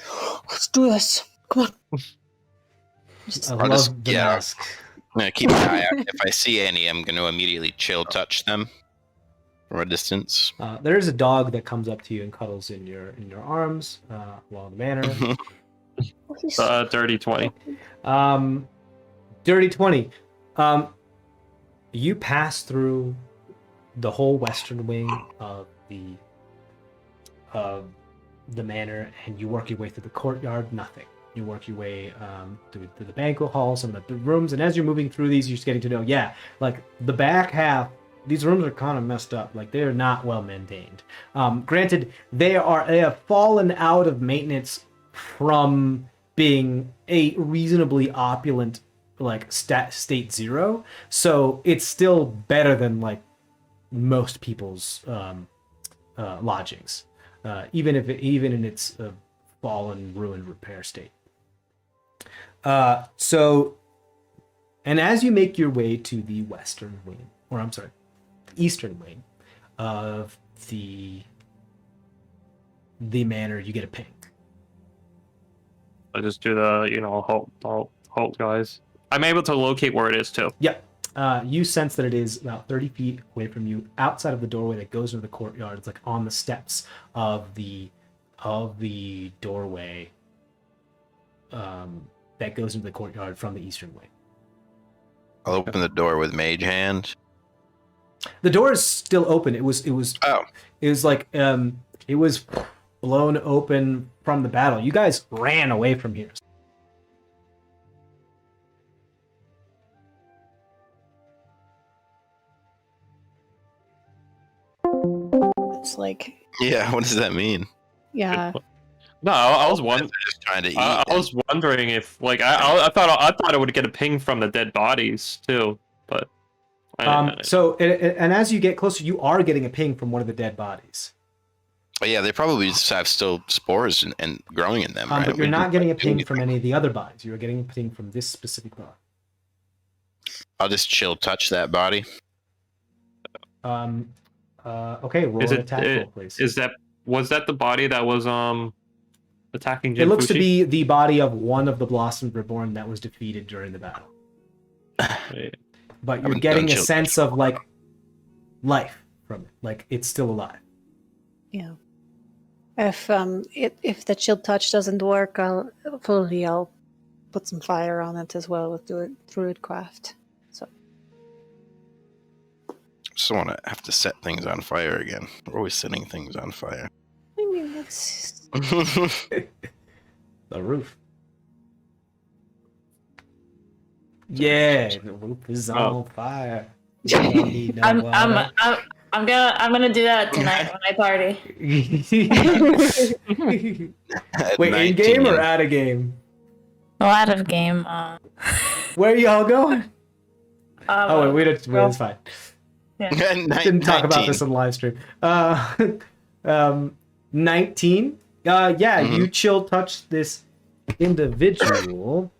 [SPEAKER 1] Let's do this. Come on.
[SPEAKER 2] I
[SPEAKER 4] I'll
[SPEAKER 2] love
[SPEAKER 4] just-
[SPEAKER 2] the
[SPEAKER 4] yeah.
[SPEAKER 2] mask.
[SPEAKER 4] I'm gonna keep an eye out. If I see any, I'm gonna immediately chill touch them from a distance.
[SPEAKER 2] There is a dog that comes up to you and cuddles in your arms while in the manor.
[SPEAKER 3] Dirty 20.
[SPEAKER 2] Dirty 20. You pass through the whole western wing of the manor, and you work your way through the courtyard. Nothing. You work your way through the banquet hall, some of the rooms, and as you're moving through these, you're just getting to know, like the back half. These rooms are kind of messed up. Like they're not well maintained. Granted, they have fallen out of maintenance from being a reasonably opulent like state 0, so it's still better than like most people's lodgings, even in its fallen, ruined, repair state. So And as you make your way to the western wing, or I'm sorry, eastern wing of the manor, you get a ping.
[SPEAKER 3] I just do the, halt, guys. I'm able to locate where it is too.
[SPEAKER 2] Yep. You sense that it is about 30 feet away from you, outside of the doorway that goes into the courtyard. It's like on the steps of the doorway that goes into the courtyard from the eastern wing.
[SPEAKER 4] I'll open the door with mage hand.
[SPEAKER 2] The door is still open. It was like it was blown open from the battle. You guys ran away from here.
[SPEAKER 1] It's like,
[SPEAKER 4] Yeah, what does that mean?
[SPEAKER 1] yeah.
[SPEAKER 3] No, I was wondering.
[SPEAKER 4] Just trying to eat.
[SPEAKER 3] I was wondering if, like, I thought I would get a ping from the dead bodies too, but.
[SPEAKER 2] So as you get closer, you are getting a ping from one of the dead bodies.
[SPEAKER 4] But yeah, they probably just have still spores and growing in them, right?
[SPEAKER 2] But you're not getting a ping from any of the other bodies. You're getting a ping from this specific body.
[SPEAKER 4] I'll just chill touch that body.
[SPEAKER 2] Okay, roll an attack roll, please.
[SPEAKER 3] Was that the body that was attacking Jinfushi?
[SPEAKER 2] It looks to be the body of one of the Blossoms Reborn that was defeated during the battle.
[SPEAKER 3] Wait.
[SPEAKER 2] But you're getting a sense of like life from it, like it's still alive.
[SPEAKER 1] Yeah. If the chill touch doesn't work, I'll put some fire on it as well with Druidcraft. So.
[SPEAKER 4] Just don't want to have to set things on fire again. We're always setting things on fire.
[SPEAKER 1] I mean, it's
[SPEAKER 2] The roof. Yeah, the roof is on fire.
[SPEAKER 5] I'm gonna do that tonight when I party.
[SPEAKER 2] Wait, in game or out of game?
[SPEAKER 5] Oh, out of game.
[SPEAKER 2] Where y'all going? It's fine.
[SPEAKER 5] Yeah.
[SPEAKER 2] Didn't talk about this on live stream. 19. You chill touch this individual.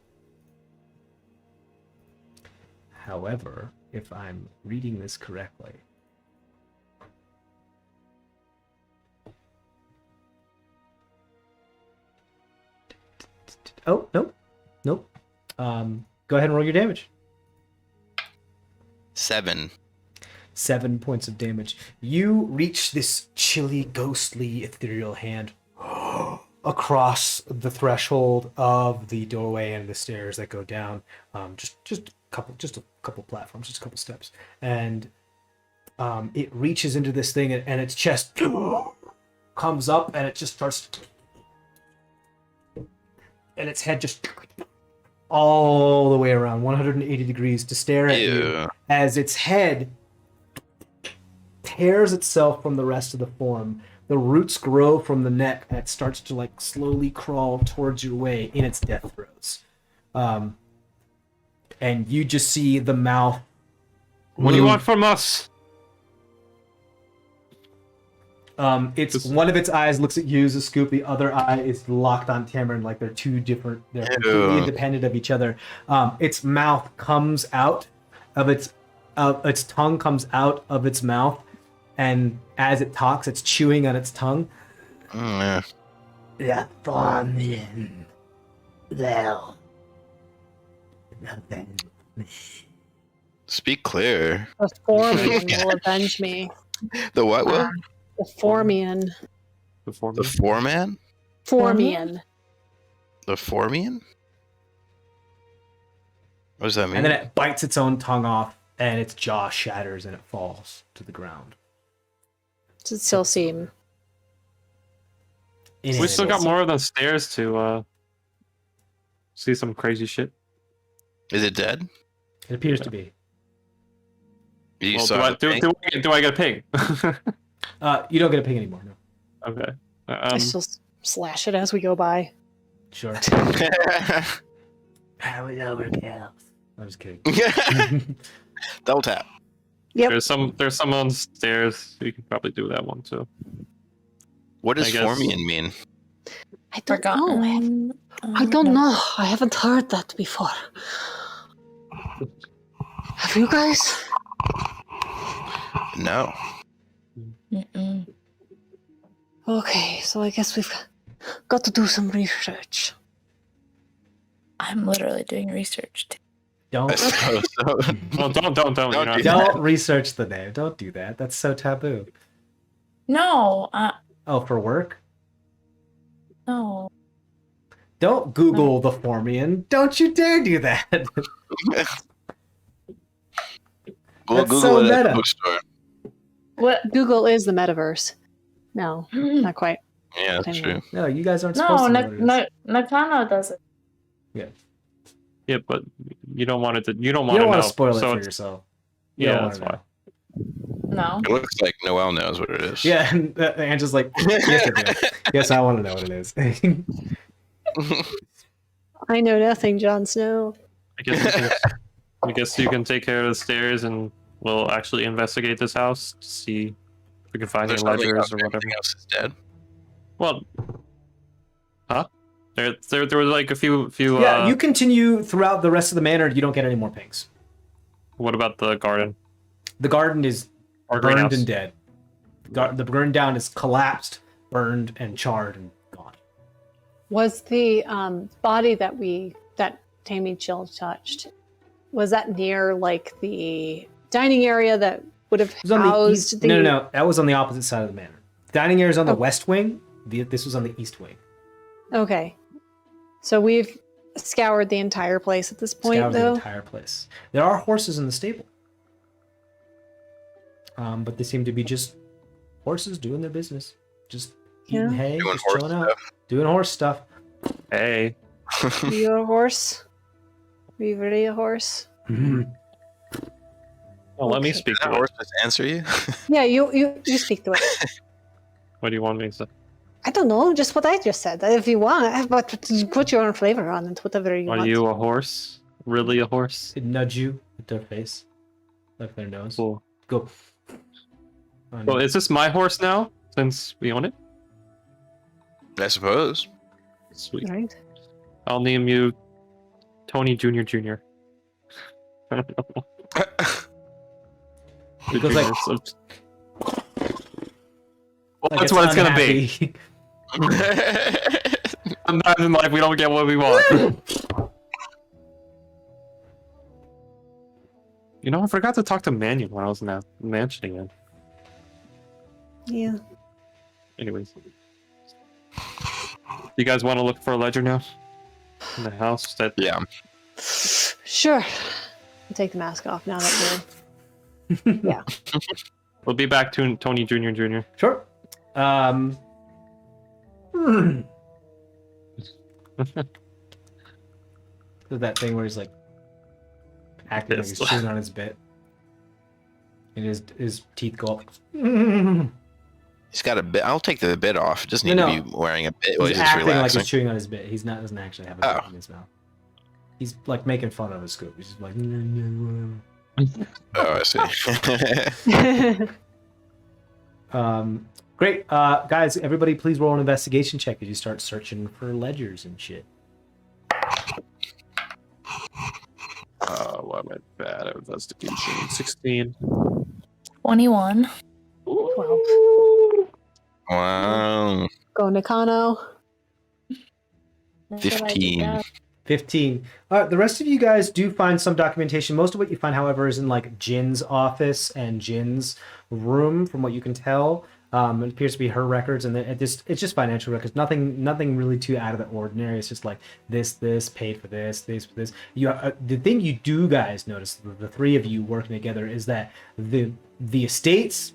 [SPEAKER 2] However, if I'm reading this correctly, oh, nope. Go ahead and roll your damage.
[SPEAKER 4] 7.
[SPEAKER 2] 7 points of damage. You reach this chilly, ghostly, ethereal hand across the threshold of the doorway and the stairs that go down. Just a couple platforms, just a couple steps, and it reaches into this thing, and its chest comes up, and it just starts, and its head just all the way around 180 degrees to stare at you as its head tears itself from the rest of the form. The roots grow from the neck, and it starts to like slowly crawl towards your way in its death throes. And you just see the mouth.
[SPEAKER 3] What do you want from us?
[SPEAKER 2] One of its eyes looks at you as a scoop. The other eye is locked on Tamron, like they're two different. They're completely independent of each other. Its mouth comes out of its tongue comes out of its mouth, and as it talks, it's chewing on its tongue.
[SPEAKER 6] Yeah, Formian. Well, nothing.
[SPEAKER 4] Speak clear.
[SPEAKER 1] the Formian will avenge me.
[SPEAKER 4] The what? Will?
[SPEAKER 1] The Formian.
[SPEAKER 4] The foreman?
[SPEAKER 1] Formian.
[SPEAKER 4] The Formian? What does that mean?
[SPEAKER 2] And then it bites its own tongue off, and its jaw shatters, and it falls to the ground.
[SPEAKER 1] Does it still seem?
[SPEAKER 3] We still got more of those stairs to see some crazy shit.
[SPEAKER 4] Is it dead?
[SPEAKER 2] It appears to be.
[SPEAKER 4] You
[SPEAKER 3] Well,
[SPEAKER 4] saw
[SPEAKER 3] do I get a ping?
[SPEAKER 2] You don't get a ping anymore, no.
[SPEAKER 3] Okay.
[SPEAKER 1] I still slash it as we go by.
[SPEAKER 2] Sure.
[SPEAKER 6] How it overkill.
[SPEAKER 2] I'm just kidding.
[SPEAKER 4] Double tap.
[SPEAKER 1] Yep.
[SPEAKER 3] There's some on stairs. You can probably do that one too.
[SPEAKER 4] What does
[SPEAKER 3] I guess.
[SPEAKER 4] Formian mean?
[SPEAKER 1] I don't know. I don't know. I haven't heard that before. Have you guys?
[SPEAKER 4] No.
[SPEAKER 5] Mm-mm.
[SPEAKER 1] Okay, so I guess we've got to do some research.
[SPEAKER 5] I'm literally doing research.
[SPEAKER 4] I
[SPEAKER 2] Don't
[SPEAKER 4] suppose so.
[SPEAKER 3] Well, don't.
[SPEAKER 4] Don't
[SPEAKER 3] You know,
[SPEAKER 4] do
[SPEAKER 2] don't research the name. Don't do that. That's so taboo.
[SPEAKER 5] No,
[SPEAKER 2] Oh, for work?
[SPEAKER 5] no.
[SPEAKER 2] Don't Google the Formian. Don't you dare do that.
[SPEAKER 4] We'll
[SPEAKER 2] That's
[SPEAKER 4] Google
[SPEAKER 2] so
[SPEAKER 4] it at
[SPEAKER 2] meta.
[SPEAKER 4] the bookstore.
[SPEAKER 5] What?
[SPEAKER 1] Google is the metaverse. No, not quite.
[SPEAKER 4] Yeah, that's true.
[SPEAKER 2] No, you guys aren't
[SPEAKER 5] No,
[SPEAKER 2] supposed to know what it is.
[SPEAKER 5] Nakano does it.
[SPEAKER 3] yeah, but you don't want it to. You don't
[SPEAKER 2] You
[SPEAKER 3] want
[SPEAKER 2] don't
[SPEAKER 3] to
[SPEAKER 2] want
[SPEAKER 3] know.
[SPEAKER 2] to spoil it
[SPEAKER 3] so
[SPEAKER 2] for
[SPEAKER 3] it's-
[SPEAKER 2] yourself. You
[SPEAKER 3] Yeah,
[SPEAKER 2] don't
[SPEAKER 3] that's
[SPEAKER 2] wanna
[SPEAKER 3] why.
[SPEAKER 2] know.
[SPEAKER 5] No.
[SPEAKER 4] It looks like Noel knows what it is.
[SPEAKER 2] Yeah, and Angela's like, yes, I do. Yes, I want to know what it is.
[SPEAKER 1] I know nothing, Jon Snow.
[SPEAKER 3] I guess you can take care of the stairs, and we'll actually investigate this house to see if we can find any
[SPEAKER 4] There's nothing
[SPEAKER 3] ledgers
[SPEAKER 4] else,
[SPEAKER 3] or whatever.
[SPEAKER 4] everything else is dead.
[SPEAKER 3] Well, huh? There was like a few.
[SPEAKER 2] Yeah, you continue throughout the rest of the manor. You don't get any more pings.
[SPEAKER 3] What about the garden?
[SPEAKER 2] The garden is
[SPEAKER 3] Or
[SPEAKER 2] burned
[SPEAKER 3] greenhouse?
[SPEAKER 2] and dead. The burn down is collapsed, burned, and charred and gone.
[SPEAKER 1] Was the body that Tammy Chill touched, was that near like the dining area that would have
[SPEAKER 2] It was on the
[SPEAKER 1] housed
[SPEAKER 2] east. No. That was on the opposite side of the manor. Dining area is on the west wing. This was on the east wing.
[SPEAKER 1] Okay. So we've scoured the entire place at this point,
[SPEAKER 2] Scoured the
[SPEAKER 1] though.
[SPEAKER 2] entire place. There are horses in the stable. But they seem to be just horses doing their business. Just eating
[SPEAKER 1] Yeah.
[SPEAKER 2] hay,
[SPEAKER 4] Doing
[SPEAKER 2] just
[SPEAKER 4] horse
[SPEAKER 2] chilling out.
[SPEAKER 4] stuff.
[SPEAKER 2] Doing horse stuff.
[SPEAKER 3] Hey,
[SPEAKER 1] Are you a horse? Are you really a horse?
[SPEAKER 3] well, let me
[SPEAKER 1] Okay.
[SPEAKER 3] speak
[SPEAKER 4] Did
[SPEAKER 3] to
[SPEAKER 4] that
[SPEAKER 3] it.
[SPEAKER 4] horse just answer you?
[SPEAKER 1] Yeah, you speak to it.
[SPEAKER 3] What do you want me to say?
[SPEAKER 1] I don't know, just what I just said. If you want, but put your own flavor on it, whatever you
[SPEAKER 3] Are
[SPEAKER 1] want.
[SPEAKER 3] you a horse? Really a horse?
[SPEAKER 2] They nudge you with their face, like their nose.
[SPEAKER 3] Cool.
[SPEAKER 2] Go.
[SPEAKER 3] Well, is this my horse now? Since we own it?
[SPEAKER 4] I suppose.
[SPEAKER 3] Sweet.
[SPEAKER 1] Right?
[SPEAKER 3] I'll name you Tony Jr. Jr.
[SPEAKER 2] It goes like-
[SPEAKER 3] Well,
[SPEAKER 2] Like
[SPEAKER 3] that's what it's gonna be.
[SPEAKER 2] unhappy.
[SPEAKER 3] Sometimes in life we don't get what we want. You know, I forgot to talk to Manuel when I was in that mansion again.
[SPEAKER 1] Yeah.
[SPEAKER 3] Anyways. You guys want to look for a ledger now? In the house that
[SPEAKER 4] Yeah.
[SPEAKER 1] Sure. I'll take the mask off now that we're. Yeah.
[SPEAKER 3] we'll be back to Tony Jr. Jr.
[SPEAKER 2] Sure. There's that thing where he's like acting like he's
[SPEAKER 3] Pissed.
[SPEAKER 2] chewing on his bit, and his teeth go up.
[SPEAKER 4] He's got a bit. I'll take the bit off. Just need
[SPEAKER 2] No,
[SPEAKER 4] to be wearing a bit. While
[SPEAKER 2] He's
[SPEAKER 4] he's just
[SPEAKER 2] acting like
[SPEAKER 4] relaxing.
[SPEAKER 2] he's chewing on his bit. He's not. Doesn't actually have a bit
[SPEAKER 4] Oh.
[SPEAKER 2] in his mouth. He's like making fun of his scoop. He's just like.
[SPEAKER 4] Oh, I see.
[SPEAKER 2] Great, guys. Everybody, please roll an investigation check as you start searching for ledgers and shit.
[SPEAKER 3] Why am I bad at investigation? 16.
[SPEAKER 5] 21.
[SPEAKER 1] 12.
[SPEAKER 4] Wow.
[SPEAKER 1] Go Nakano.
[SPEAKER 5] That's what I did
[SPEAKER 4] 15.
[SPEAKER 5] that.
[SPEAKER 2] 15. The rest of you guys do find some documentation. Most of what you find, however, is in like Jin's office and Jin's room, from what you can tell. It appears to be her records, and it's just financial records. Nothing really too out of the ordinary. It's just like this paid for this for this. The thing you do guys notice, the three of you working together, is that the estate's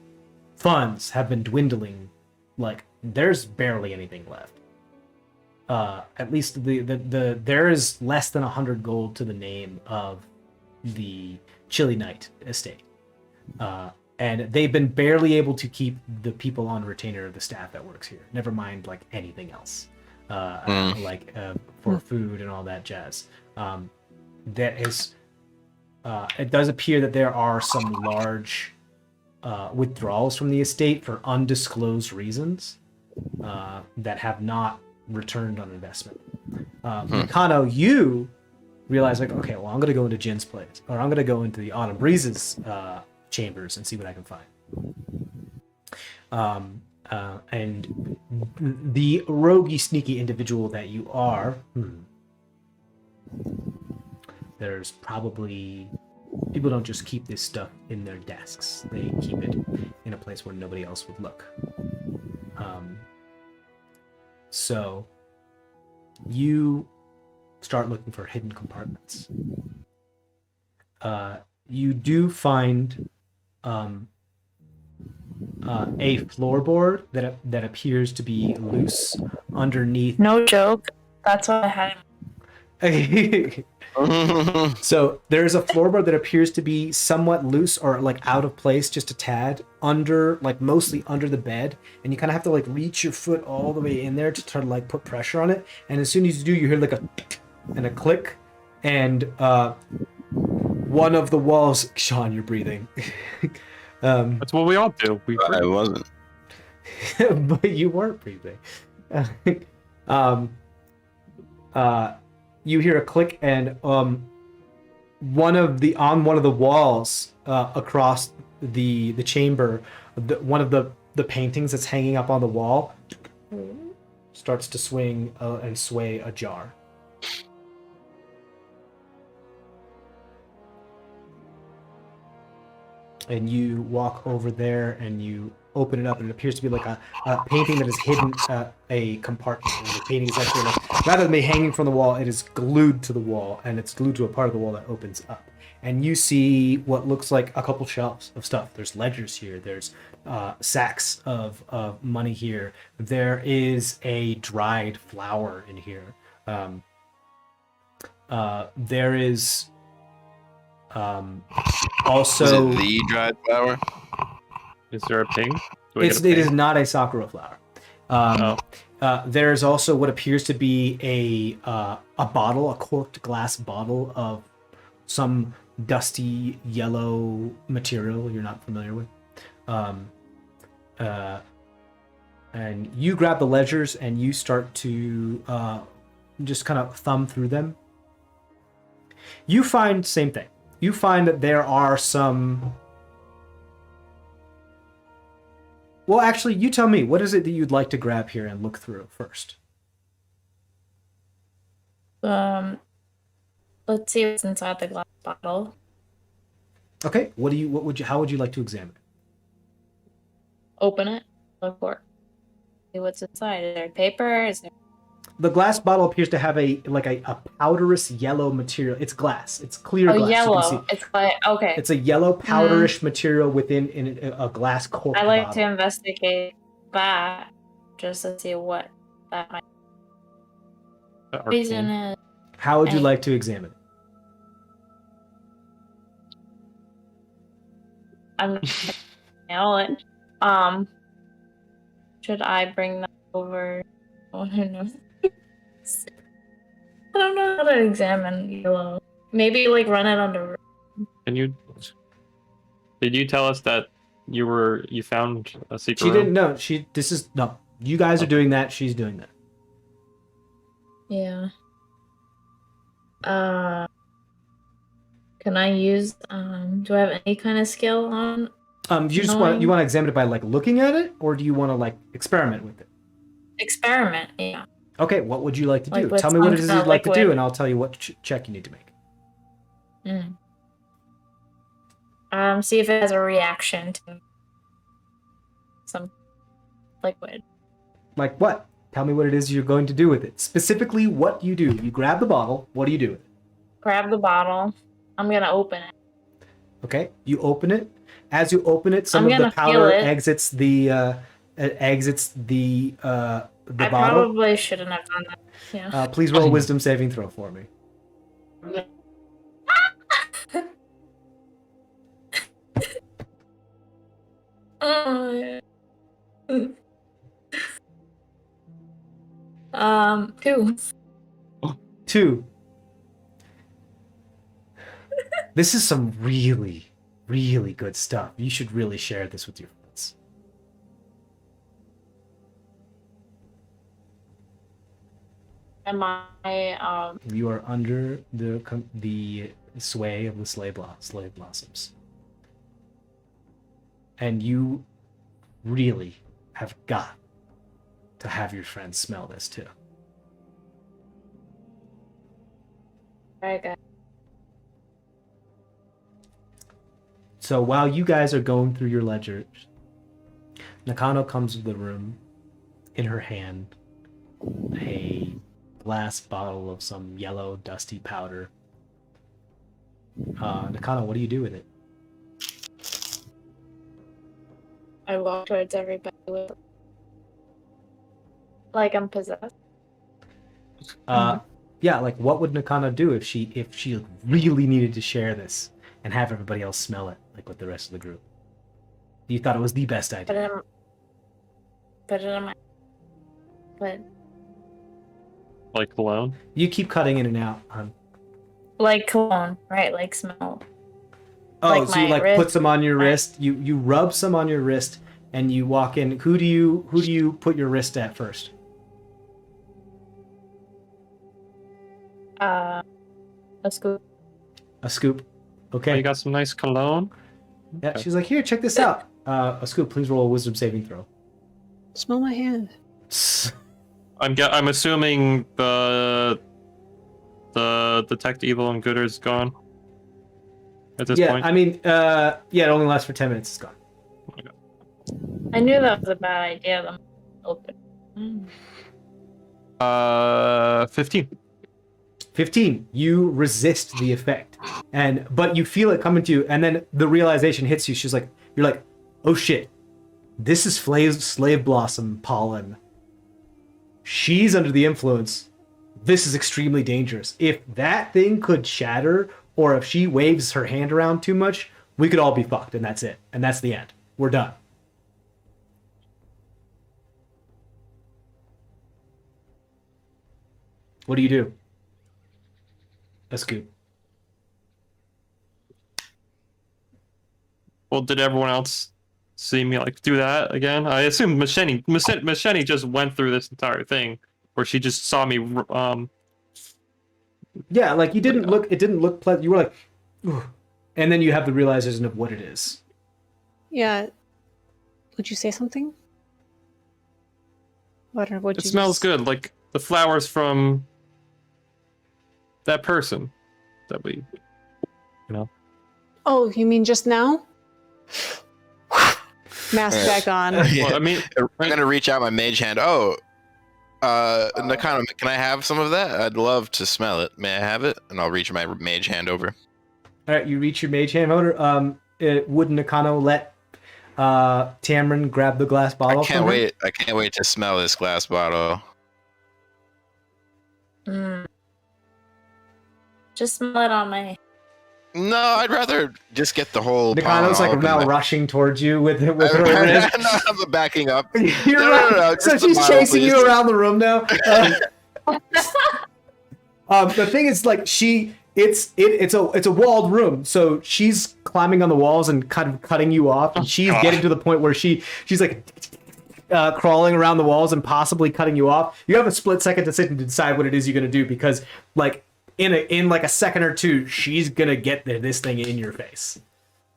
[SPEAKER 2] funds have been dwindling. Like there's barely anything left. At least there is less than 100 gold to the name of the Chilly Knight estate. And they've been barely able to keep the people on retainer of the staff that works here. Never mind like anything else, for food and all that jazz. That is, it does appear that there are some large withdrawals from the estate for undisclosed reasons that have not returned on investment. Mikano, you
[SPEAKER 7] realize like, okay, well, I'm gonna go into Jin's place, or I'm gonna go into the Autumn Breeze's chambers and see what I can find. And the roguey, sneaky individual that you are, there's probably people don't just keep this stuff in their desks; they keep it in a place where nobody else would look. So you start looking for hidden compartments. You do find a floorboard that appears to be loose underneath.
[SPEAKER 5] No joke. That's what I had.
[SPEAKER 7] So there's a floorboard that appears to be somewhat loose or like out of place, just a tad under, like mostly under the bed, and you kind of have to like reach your foot all the way in there to try to like put pressure on it. And as soon as you do, you hear like a and a click, and one of the walls. Sean, you're breathing.
[SPEAKER 3] That's what we all do.
[SPEAKER 4] I wasn't.
[SPEAKER 7] But you weren't breathing. You hear a click, and one of the walls across the chamber, one of the paintings that's hanging up on the wall starts to swing and sway ajar. And you walk over there and you open it up, and it appears to be like a painting that is hidden a compartment. And the painting is actually like, rather than be hanging from the wall, it is glued to the wall, and it's glued to a part of the wall that opens up. And you see what looks like a couple shelves of stuff. There's ledgers here. There's sacks of money here. There is a dried flower in here. There is also...
[SPEAKER 4] Is it the dried flower?
[SPEAKER 3] Is there a ping?
[SPEAKER 7] It is not a sakura flower. There's also what appears to be a bottle, a corked glass bottle of some dusty yellow material you're not familiar with. And you grab the ledgers and you start to just kind of thumb through them. You find same thing. You find that there are some... Well, actually, you tell me. What is it that you'd like to grab here and look through first?
[SPEAKER 5] Let's see what's inside the glass bottle.
[SPEAKER 7] Okay. How would you like to examine it?
[SPEAKER 5] Open it. Look for it. See what's inside. Is there paper? Is there...
[SPEAKER 7] The glass bottle appears to have a powderous yellow material. It's glass. It's clear glass.
[SPEAKER 5] Yellow.
[SPEAKER 7] You can see.
[SPEAKER 5] It's like, okay.
[SPEAKER 7] It's a yellow powderish material within a glass cork.
[SPEAKER 5] I like
[SPEAKER 7] bottle.
[SPEAKER 5] to investigate that just to see what that might reason is.
[SPEAKER 7] How would you like to examine it?
[SPEAKER 5] I'm gonna nail it. Should I bring that over? Oh, who knows? I don't know how to examine yellow. Maybe like run it under.
[SPEAKER 3] Did you tell us that you found a secret
[SPEAKER 7] She
[SPEAKER 3] room?
[SPEAKER 7] didn't know. You guys are doing that, she's doing that.
[SPEAKER 5] Yeah. Can I use do I have any kind of skill on
[SPEAKER 7] You want to examine it by like looking at it, or do you want to like experiment with it?
[SPEAKER 5] experiment? Yeah.
[SPEAKER 7] Okay, what would you like to do?
[SPEAKER 5] Like with
[SPEAKER 7] Tell me what it is
[SPEAKER 5] some
[SPEAKER 7] you'd like to do,
[SPEAKER 5] liquid.
[SPEAKER 7] and I'll tell you what check you need to make.
[SPEAKER 5] See if it has a reaction to some liquid.
[SPEAKER 7] Like what? Tell me what it is you're going to do with it. Specifically, what you do. You grab the bottle. What do you do with it?
[SPEAKER 5] Grab the bottle. I'm gonna open it.
[SPEAKER 7] Okay, you open it. As you open it, some
[SPEAKER 5] I'm
[SPEAKER 7] of the
[SPEAKER 5] gonna feel
[SPEAKER 7] powder
[SPEAKER 5] it.
[SPEAKER 7] exits the
[SPEAKER 5] I
[SPEAKER 7] bottle.
[SPEAKER 5] probably shouldn't have done that. Yeah.
[SPEAKER 7] Please roll a wisdom saving throw for me.
[SPEAKER 5] Oh, yeah. 2.
[SPEAKER 7] 2. This is some really, really good stuff. You should really share this with your friends.
[SPEAKER 5] Am I
[SPEAKER 7] You are under the sway of the slave blossoms. And you really have got to have your friends smell this too.
[SPEAKER 5] very good?
[SPEAKER 7] So while you guys are going through your ledgers, Nakano comes to the room, in her hand, a glass bottle of some yellow, dusty powder. Nakano, what do you do with it?
[SPEAKER 5] I walk towards everybody with, like I'm possessed.
[SPEAKER 7] Yeah, like what would Nakano do if she really needed to share this and have everybody else smell it, like with the rest of the group? You thought it was the best idea.
[SPEAKER 5] Put it in my. But
[SPEAKER 3] Like cologne.
[SPEAKER 7] You keep cutting in and out, hon.
[SPEAKER 5] like cologne, right? Like smell.
[SPEAKER 7] Oh,
[SPEAKER 5] Like
[SPEAKER 7] so you
[SPEAKER 5] my
[SPEAKER 7] like
[SPEAKER 5] wrist,
[SPEAKER 7] put some on your
[SPEAKER 5] my-
[SPEAKER 7] wrist. You rub some on your wrist, and you walk in. Who do you put your wrist at first?
[SPEAKER 5] A scoop.
[SPEAKER 7] A scoop.
[SPEAKER 3] Oh,
[SPEAKER 7] Okay.
[SPEAKER 3] you got some nice cologne.
[SPEAKER 7] Yeah. She's like, here, check this out. A scoop. Please roll a wisdom saving throw.
[SPEAKER 1] Smell my hand.
[SPEAKER 3] I'm assuming the detect evil and gooder is gone at this
[SPEAKER 7] Yeah.
[SPEAKER 3] point.
[SPEAKER 7] I mean, it only lasts for 10 minutes. It's gone.
[SPEAKER 5] I knew that was a bad idea. Them open.
[SPEAKER 3] 15.
[SPEAKER 7] 15. You resist the effect, but you feel it coming to you, and then the realization hits you. You're like, oh shit, this is slave blossom pollen. She's under the influence. This is extremely dangerous. If that thing could shatter, or if she waves her hand around too much, we could all be fucked, and that's it. And that's the end. We're done. What do you do? A scoop.
[SPEAKER 3] Well, did everyone else see me like do that again? I assume Macheni just went through this entire thing, or she just saw me.
[SPEAKER 7] Yeah, like you didn't look. It didn't look pleasant. You were like, "Ugh," and then you have the realization of what it is.
[SPEAKER 1] Yeah. Would you say something? What or would
[SPEAKER 3] It
[SPEAKER 1] you
[SPEAKER 3] smells
[SPEAKER 1] just-
[SPEAKER 3] good, like the flowers from that person that we,
[SPEAKER 1] Oh, you mean just now? Mask back on.
[SPEAKER 3] Well, I mean,
[SPEAKER 4] I'm gonna reach out my mage hand. Oh, Nakano, can I have some of that? I'd love to smell it. May I have it? And I'll reach my mage hand over.
[SPEAKER 7] All right, you reach your mage hand holder. Would Nakano let Tamron grab the glass bottle?
[SPEAKER 4] I can't
[SPEAKER 7] from her?
[SPEAKER 4] wait. I can't wait to smell this glass bottle.
[SPEAKER 5] Just smell it on my.
[SPEAKER 4] No, I'd rather just get the whole.
[SPEAKER 7] Nakano's
[SPEAKER 4] pollen
[SPEAKER 7] like
[SPEAKER 4] all
[SPEAKER 7] now
[SPEAKER 4] over my-
[SPEAKER 7] rushing towards you with her wrist.
[SPEAKER 4] No, I'm backing up.
[SPEAKER 7] You're
[SPEAKER 4] No,
[SPEAKER 7] right.
[SPEAKER 4] no,
[SPEAKER 7] So
[SPEAKER 4] just the
[SPEAKER 7] she's
[SPEAKER 4] bottle,
[SPEAKER 7] chasing
[SPEAKER 4] please.
[SPEAKER 7] you around the room now. The thing is, like, it's a walled room, so she's climbing on the walls and kind of cutting you off, and she's getting to the point where she's like crawling around the walls and possibly cutting you off. You have a split second to sit and decide what it is you're gonna do, because like in like a second or two, she's gonna get this thing in your face.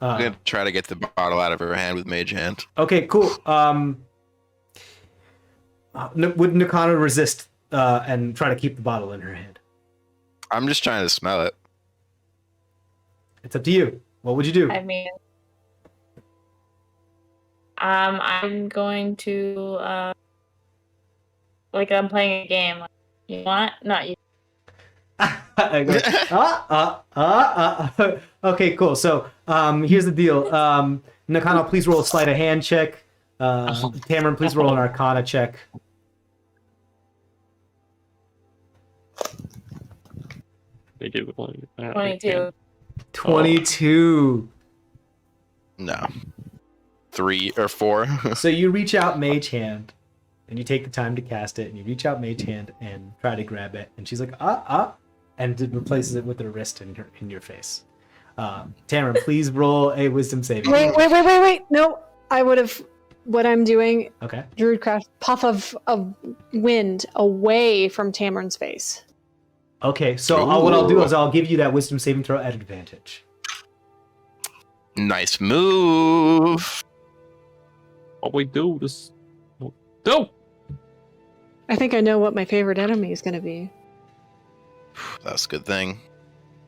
[SPEAKER 4] I'm gonna try to get the bottle out of her hand with mage hand.
[SPEAKER 7] Okay, cool. Would Nakano resist and try to keep the bottle in her hand?
[SPEAKER 4] I'm just trying to smell it.
[SPEAKER 7] It's up to you. What would you do?
[SPEAKER 5] I mean, I'm going to like I'm playing a game. Like, you want it? Not you.
[SPEAKER 7] Okay, cool. So here's the deal. Nakano, please roll a sleight of hand check. Tamron, please roll an Arcana check.
[SPEAKER 3] they give it like
[SPEAKER 5] 22.
[SPEAKER 7] 22.
[SPEAKER 4] No. 3 or 4.
[SPEAKER 7] So you reach out Mage Hand, and you take the time to cast it, and you reach out Mage Hand and try to grab it, and she's like, and it replaces it with her wrist in your face. Tamron, please roll a Wisdom saving.
[SPEAKER 1] Wait. No, I would have what I'm doing,
[SPEAKER 7] Okay.
[SPEAKER 1] Druidcraft, puff of wind away from Tamron's face.
[SPEAKER 7] Okay, so what I'll do is I'll give you that wisdom saving throw at advantage.
[SPEAKER 4] Nice move.
[SPEAKER 3] What we do is do.
[SPEAKER 1] I think I know what my favorite enemy is going to be.
[SPEAKER 4] That's a good thing.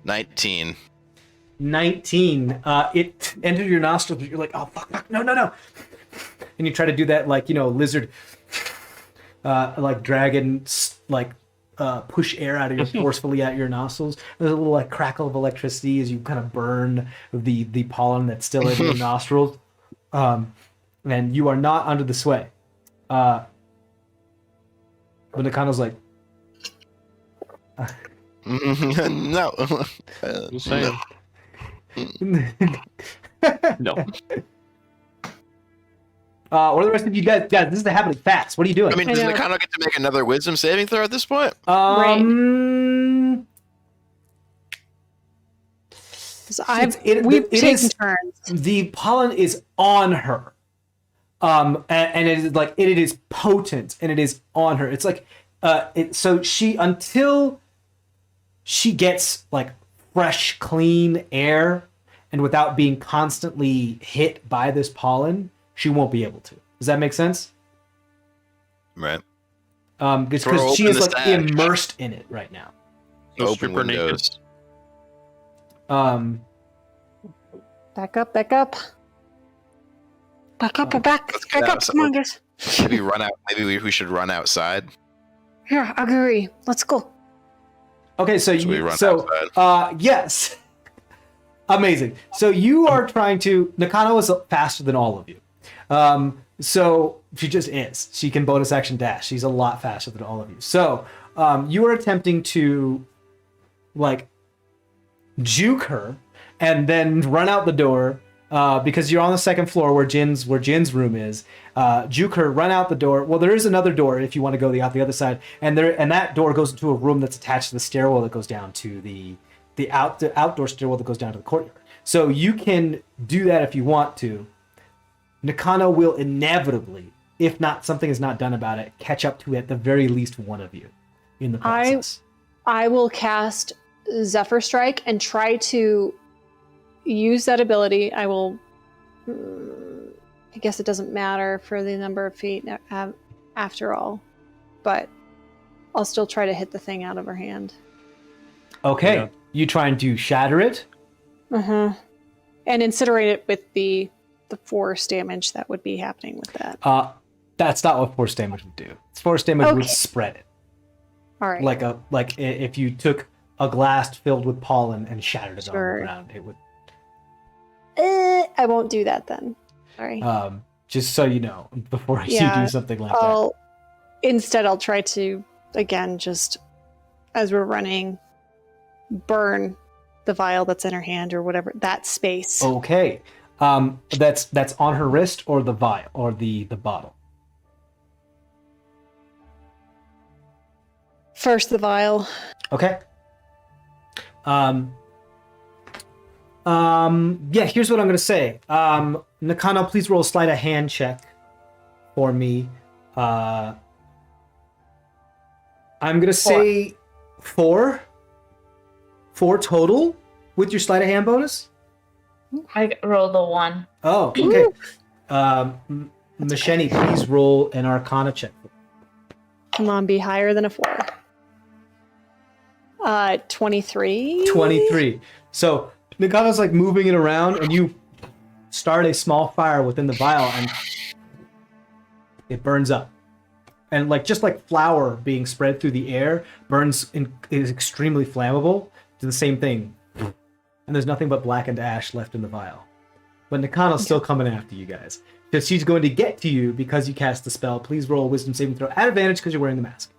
[SPEAKER 4] 19.
[SPEAKER 7] 19. It entered your nostrils, but you're like, oh, fuck, no. And you try to do that, like, lizard, like dragon, like, push air out of your forcefully out your nostrils. There's a little like crackle of electricity as you kind of burn the pollen that's still in your nostrils. And you are not under the sway. But Nakano's like,
[SPEAKER 4] No.
[SPEAKER 3] Just saying. No.
[SPEAKER 7] what are the rest of you guys? Guys, this is happening fast. What are you doing?
[SPEAKER 4] I mean,
[SPEAKER 1] I
[SPEAKER 4] does
[SPEAKER 1] know.
[SPEAKER 4] Nakano get to make another wisdom saving throw at this point?
[SPEAKER 1] We've taken turns.
[SPEAKER 7] The pollen is on her. And it is like it is potent and it is on her. It's like so she until she gets like fresh, clean air and without being constantly hit by this pollen, she won't be able to. Does that make sense?
[SPEAKER 4] Right.
[SPEAKER 7] Because she is like immersed in it right now.
[SPEAKER 3] Go
[SPEAKER 4] Open
[SPEAKER 3] strip her naked.
[SPEAKER 4] windows.
[SPEAKER 1] Back up. Back up, back
[SPEAKER 4] get
[SPEAKER 1] up.
[SPEAKER 4] outside.
[SPEAKER 1] Come on, guys.
[SPEAKER 4] Maybe run out. Maybe we should run outside.
[SPEAKER 1] Here, I agree. Let's go.
[SPEAKER 7] Okay, so
[SPEAKER 4] we run outside.
[SPEAKER 7] yes. Amazing. So you are trying to Nakano is faster than all of you. So she just is. She can bonus action dash. She's a lot faster than all of you. So you are attempting to like juke her and then run out the door because you're on the second floor where Jin's room is. Juke her, run out the door. Well, there is another door if you want to go out the other side, and that door goes into a room that's attached to the stairwell that goes down to the outdoor stairwell that goes down to the courtyard. So you can do that if you want to. Nakano will inevitably, if not something is not done about it, catch up to at the very least one of you in the process.
[SPEAKER 1] I will cast Zephyr Strike and try to use that ability. I will. I guess it doesn't matter for the number of feet after all, but I'll still try to hit the thing out of her hand.
[SPEAKER 7] Okay,
[SPEAKER 3] Yeah.
[SPEAKER 7] you trying to shatter it?
[SPEAKER 1] And incinerate it with the force damage that would be happening with that.
[SPEAKER 7] That's not what force damage would do. Force damage would
[SPEAKER 1] Okay.
[SPEAKER 7] spread it.
[SPEAKER 1] All right.
[SPEAKER 7] Like if you took a glass filled with pollen and shattered it on
[SPEAKER 1] Sure.
[SPEAKER 7] the ground, it would.
[SPEAKER 1] I won't do that then. Sorry.
[SPEAKER 7] Just so you know, before you do something like
[SPEAKER 1] Instead, I'll try to again, just as we're running, burn the vial that's in her hand or whatever that space.
[SPEAKER 7] that. Okay, that's on her wrist or the vial or the bottle.
[SPEAKER 1] First, the vial.
[SPEAKER 7] Okay. Yeah, here's what I'm gonna say. Nakano, please roll a sleight of hand check for me. I'm gonna say 4 total with your sleight of hand bonus.
[SPEAKER 5] I rolled a 1.
[SPEAKER 7] Oh, okay. Masheni, please roll an Arcana check.
[SPEAKER 1] Come on, be higher than a 4. 23.
[SPEAKER 7] 23. So Nakano's like moving it around, and you start a small fire within the vial, and it burns up. And like just like flour being spread through the air, is extremely flammable. Do the same thing, and there's nothing but blackened ash left in the vial. But Nakano's still coming after you guys, because she's going to get to you because you cast the spell. Please roll a wisdom saving throw at advantage because you're wearing the mask.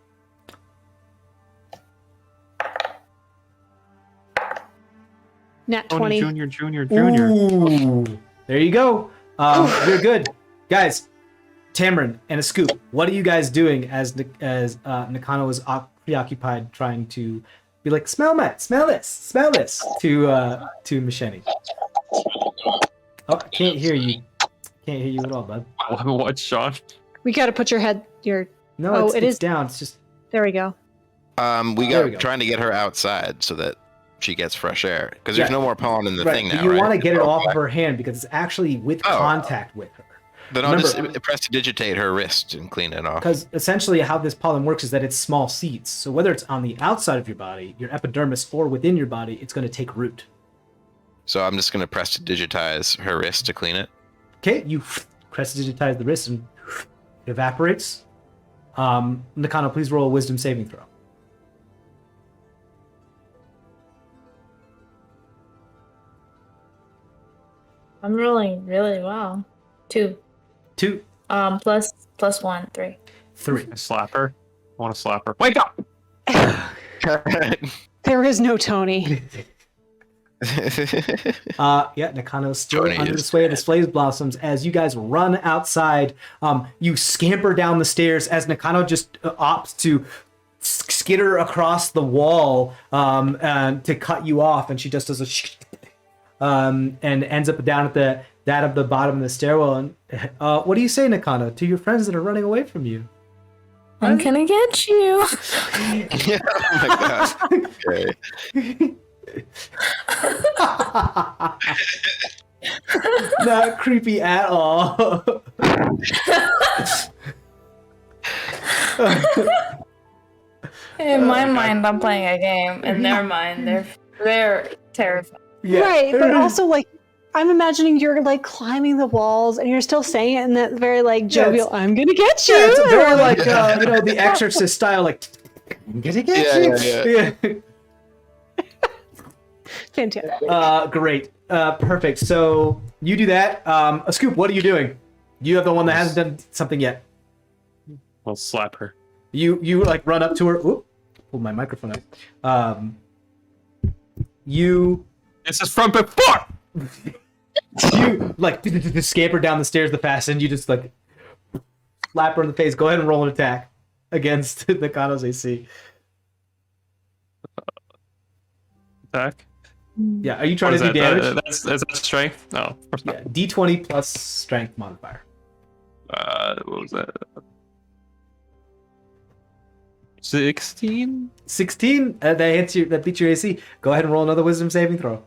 [SPEAKER 1] Nat 20.
[SPEAKER 3] Junior.
[SPEAKER 7] Ooh, there you go. You're good, guys. Tamron and a scoop. What are you guys doing as Nakano is preoccupied trying to be like, smell this to Masheni? Oh, I can't hear you. Can't hear you at all, bud.
[SPEAKER 3] What, Sean?
[SPEAKER 1] We got to put your head.
[SPEAKER 7] No,
[SPEAKER 1] Oh,
[SPEAKER 7] it's,
[SPEAKER 1] it
[SPEAKER 7] it's
[SPEAKER 1] is-
[SPEAKER 7] down. It's just
[SPEAKER 1] There we go.
[SPEAKER 4] We
[SPEAKER 7] There we
[SPEAKER 4] got
[SPEAKER 7] go.
[SPEAKER 4] trying to get her outside so that she gets fresh air because there's
[SPEAKER 7] Yeah.
[SPEAKER 4] no more pollen in the
[SPEAKER 7] right.
[SPEAKER 4] thing
[SPEAKER 7] But
[SPEAKER 4] now.
[SPEAKER 7] you
[SPEAKER 4] right?
[SPEAKER 7] want to get it
[SPEAKER 4] Oh,
[SPEAKER 7] off of
[SPEAKER 4] okay.
[SPEAKER 7] her hand because it's actually with
[SPEAKER 4] Oh.
[SPEAKER 7] contact with her.
[SPEAKER 4] Then I'll just
[SPEAKER 7] Remember-
[SPEAKER 4] prestidigitate her wrist and clean it off.
[SPEAKER 7] Because essentially, how this pollen works is that it's small seeds. So whether it's on the outside of your body, your epidermis, or within your body, it's going to take root.
[SPEAKER 4] So I'm just gonna prestidigitize her wrist to clean it.
[SPEAKER 7] Okay, you prestidigitize the wrist and it evaporates. Nakano, please roll a wisdom saving throw.
[SPEAKER 5] I'm rolling really well. 2.
[SPEAKER 7] 2,
[SPEAKER 5] Plus 1, 3.
[SPEAKER 7] 3.
[SPEAKER 3] I slap her. I want to slap her. Wake up!
[SPEAKER 1] There is no Tony.
[SPEAKER 7] Yeah, Nakano's still
[SPEAKER 4] Tony
[SPEAKER 7] under the
[SPEAKER 4] is
[SPEAKER 7] sway of the slaves blossoms. As you guys run outside, you scamper down the stairs as Nakano just opts to skitter across the wall and to cut you off, and she just does a and ends up down at the bottom of the stairwell. And what do you say, Nakano, to your friends that are running away from you?
[SPEAKER 5] I'm gonna get you.
[SPEAKER 4] Yeah, oh my god. Okay.
[SPEAKER 7] Not creepy at all.
[SPEAKER 5] In my mind, I'm playing a game. In their mind, they're terrified.
[SPEAKER 7] Yeah.
[SPEAKER 1] Right, but also like I'm imagining you're like climbing the walls and you're still saying it in that very like jovial, I'm gonna get you.
[SPEAKER 7] Yeah, it's very like the Exorcist style, like I'm gonna get you.
[SPEAKER 1] Fantastic.
[SPEAKER 7] Great. Perfect. So you do that. A Scoop, what are you doing? You have the one that hasn't done something yet.
[SPEAKER 3] We'll slap her.
[SPEAKER 7] You like run up to her. Oop, pull my microphone up. You
[SPEAKER 3] This is from before!
[SPEAKER 7] like scamper down the stairs the fastest, and you just like slap her in the face. Go ahead and roll an attack against Nakano's AC.
[SPEAKER 3] Attack.
[SPEAKER 7] Yeah, are you
[SPEAKER 3] What
[SPEAKER 7] trying
[SPEAKER 3] is
[SPEAKER 7] to do
[SPEAKER 3] that?
[SPEAKER 7] damage?
[SPEAKER 3] Is that strength? No, of course not.
[SPEAKER 7] Yeah, D20 plus strength modifier.
[SPEAKER 3] What was that? 16?
[SPEAKER 7] 16. That hits you. That beats your AC. Go ahead and roll another Wisdom saving throw.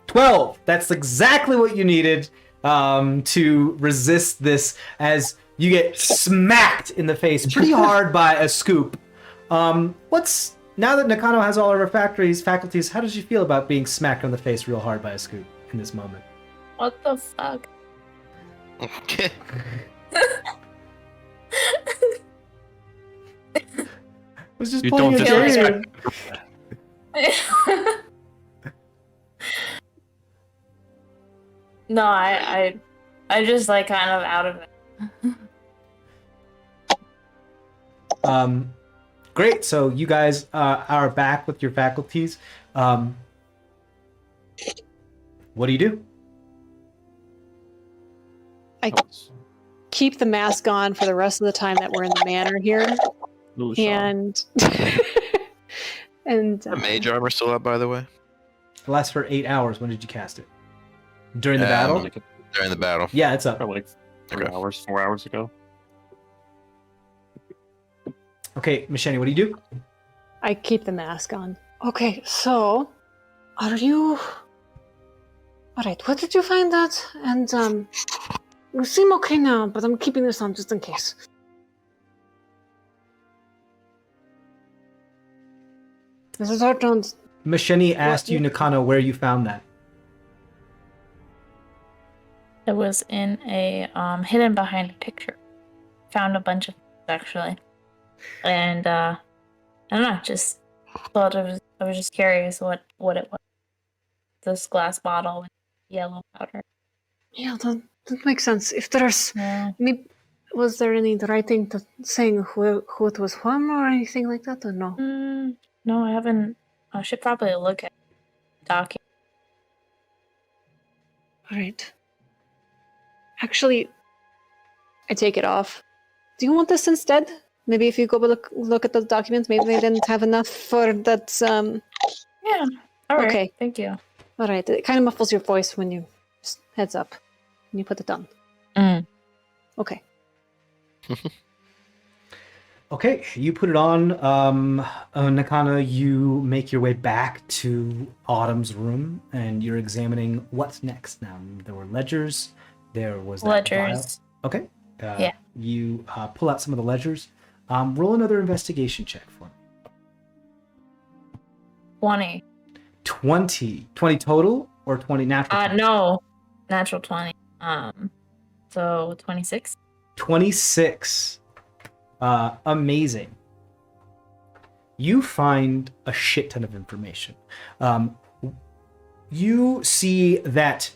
[SPEAKER 7] 12. That's exactly what you needed to resist this as you get smacked in the face pretty hard by a Scoop. Now that Nakano has all of her faculties, how does she feel about being smacked on the face real hard by a Scoop in this moment?
[SPEAKER 5] What the fuck?
[SPEAKER 4] Okay.
[SPEAKER 7] I was just
[SPEAKER 3] You
[SPEAKER 7] playing
[SPEAKER 3] don't
[SPEAKER 7] a
[SPEAKER 3] disrespect.
[SPEAKER 7] game.
[SPEAKER 5] No, I just like kind of out of it.
[SPEAKER 7] Great. So you guys are back with your faculties. What do you do?
[SPEAKER 1] I keep the mask on for the rest of the time that we're in the manor here,
[SPEAKER 3] Ooh, Sean.
[SPEAKER 1] and
[SPEAKER 4] The mage armor still up, by the way.
[SPEAKER 7] It lasts for 8 hours. When did you cast it? During the battle?
[SPEAKER 4] During the battle.
[SPEAKER 7] Yeah, it's up.
[SPEAKER 3] Probably like 3
[SPEAKER 4] Okay.
[SPEAKER 3] hours, 4 hours ago.
[SPEAKER 7] Okay, Misheni, what do you do?
[SPEAKER 1] I keep the mask on. Okay, so are you all right? What did you find out? And you seem okay now, but I'm keeping this on just in case. This is Hartland.
[SPEAKER 7] Misheni asked you, Nakano, where you found that.
[SPEAKER 5] It was in a hidden behind a picture. Found a bunch of things actually, and I don't know. Just thought I was just curious what it was. This glass bottle with yellow powder.
[SPEAKER 1] Yeah, that makes sense. If there's
[SPEAKER 5] Yeah.
[SPEAKER 1] maybe was there any writing saying who it was from or anything like that, or no?
[SPEAKER 5] No, I haven't. I should probably look at document.
[SPEAKER 1] All right. Actually, I take it off. Do you want this instead? Maybe if you go look at those documents, maybe they didn't have enough for that.
[SPEAKER 5] Yeah, All right.
[SPEAKER 1] Okay.
[SPEAKER 5] Thank you.
[SPEAKER 1] All right. It kind of muffles your voice when you just heads up when you put it down.
[SPEAKER 5] Mm.
[SPEAKER 1] Okay.
[SPEAKER 7] Okay, you put it on. Nakana, you make your way back to Autumn's room, and you're examining what's next. Now, there were ledgers. There was that vial.
[SPEAKER 5] Ledgers.
[SPEAKER 7] Okay.
[SPEAKER 5] Yeah.
[SPEAKER 7] You pull out some of the ledgers. Roll another investigation check for me.
[SPEAKER 5] 20.
[SPEAKER 7] 20. 20 total or 20 natural? 20?
[SPEAKER 5] No. Natural 20. So 26.
[SPEAKER 7] 26. Amazing. You find a shit ton of information. You see that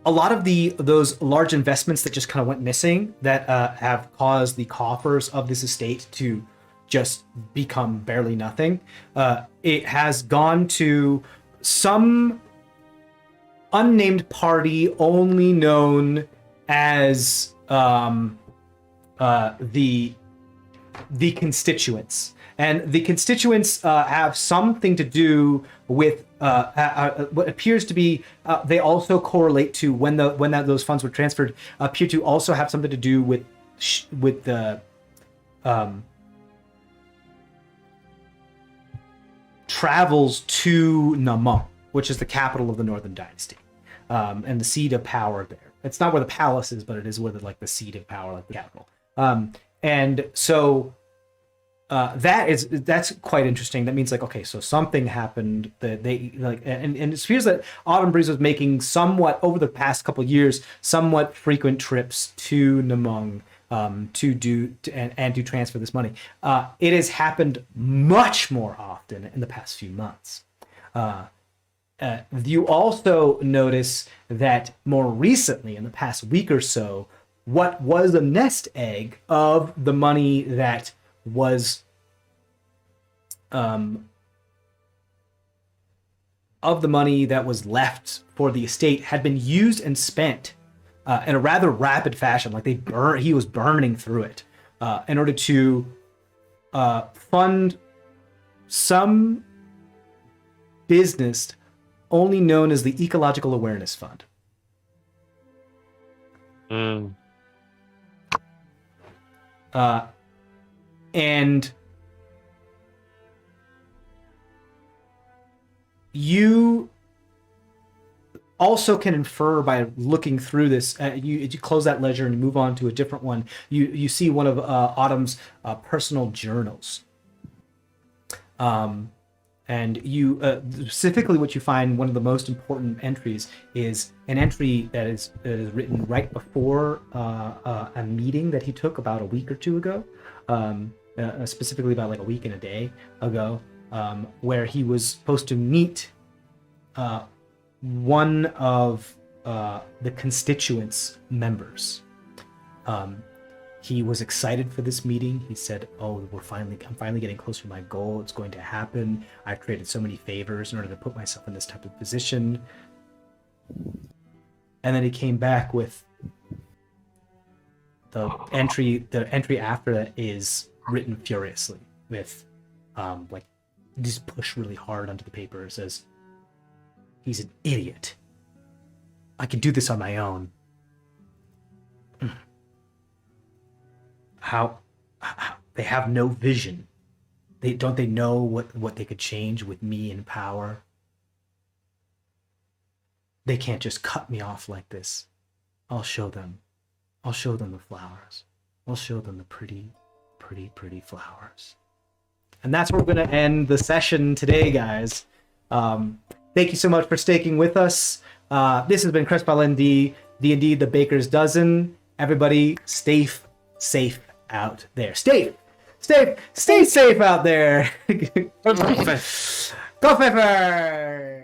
[SPEAKER 7] a lot of those large investments that just kind of went missing, that have caused the coffers of this estate to just become barely nothing. It has gone to some unnamed party only known as the constituents, and the constituents have something to do with what appears to be. They also correlate to when those funds were transferred. Appear to also have something to do with the travels to Namon, which is the capital of the Northern Dynasty, and the seat of power there. It's not where the palace is, but it is where the seat of power, like the capital. And so that's quite interesting. That means okay, so something happened that they and it appears that Autumn Breeze was making somewhat over the past couple of years, somewhat frequent trips to Namung to transfer this money. It has happened much more often in the past few months. You also notice that more recently, in the past week or so, what was a nest egg of the money that was left for the estate had been used and spent in a rather rapid fashion. Like he was burning through it in order to fund some business only known as the Ecological Awareness Fund. And you also can infer by looking through this. You close that ledger and you move on to a different one. You see one of Autumn's personal journals. And you specifically, what you find, one of the most important entries is an entry that is written right before a meeting that he took about a week or two ago, specifically about a week and a day ago, where he was supposed to meet one of the constituents' members. He was excited for this meeting. He said, I'm finally getting closer to my goal. It's going to happen. I've created so many favors in order to put myself in this type of position. And then he came back with the entry after that is written furiously with, just push really hard onto the paper. It says, he's an idiot. I can do this on my own. How they have no vision. They know what they could change with me in power. They can't just cut me off like this. I'll show them the flowers. I'll show them the pretty, pretty, pretty flowers. And that's where we're going to end the session today, guys. Thank you so much for sticking with us. This has been CrestVahllen D&D, the Baker's Dozen. Everybody, stay safe out there. Stay safe out there. Go Pepper!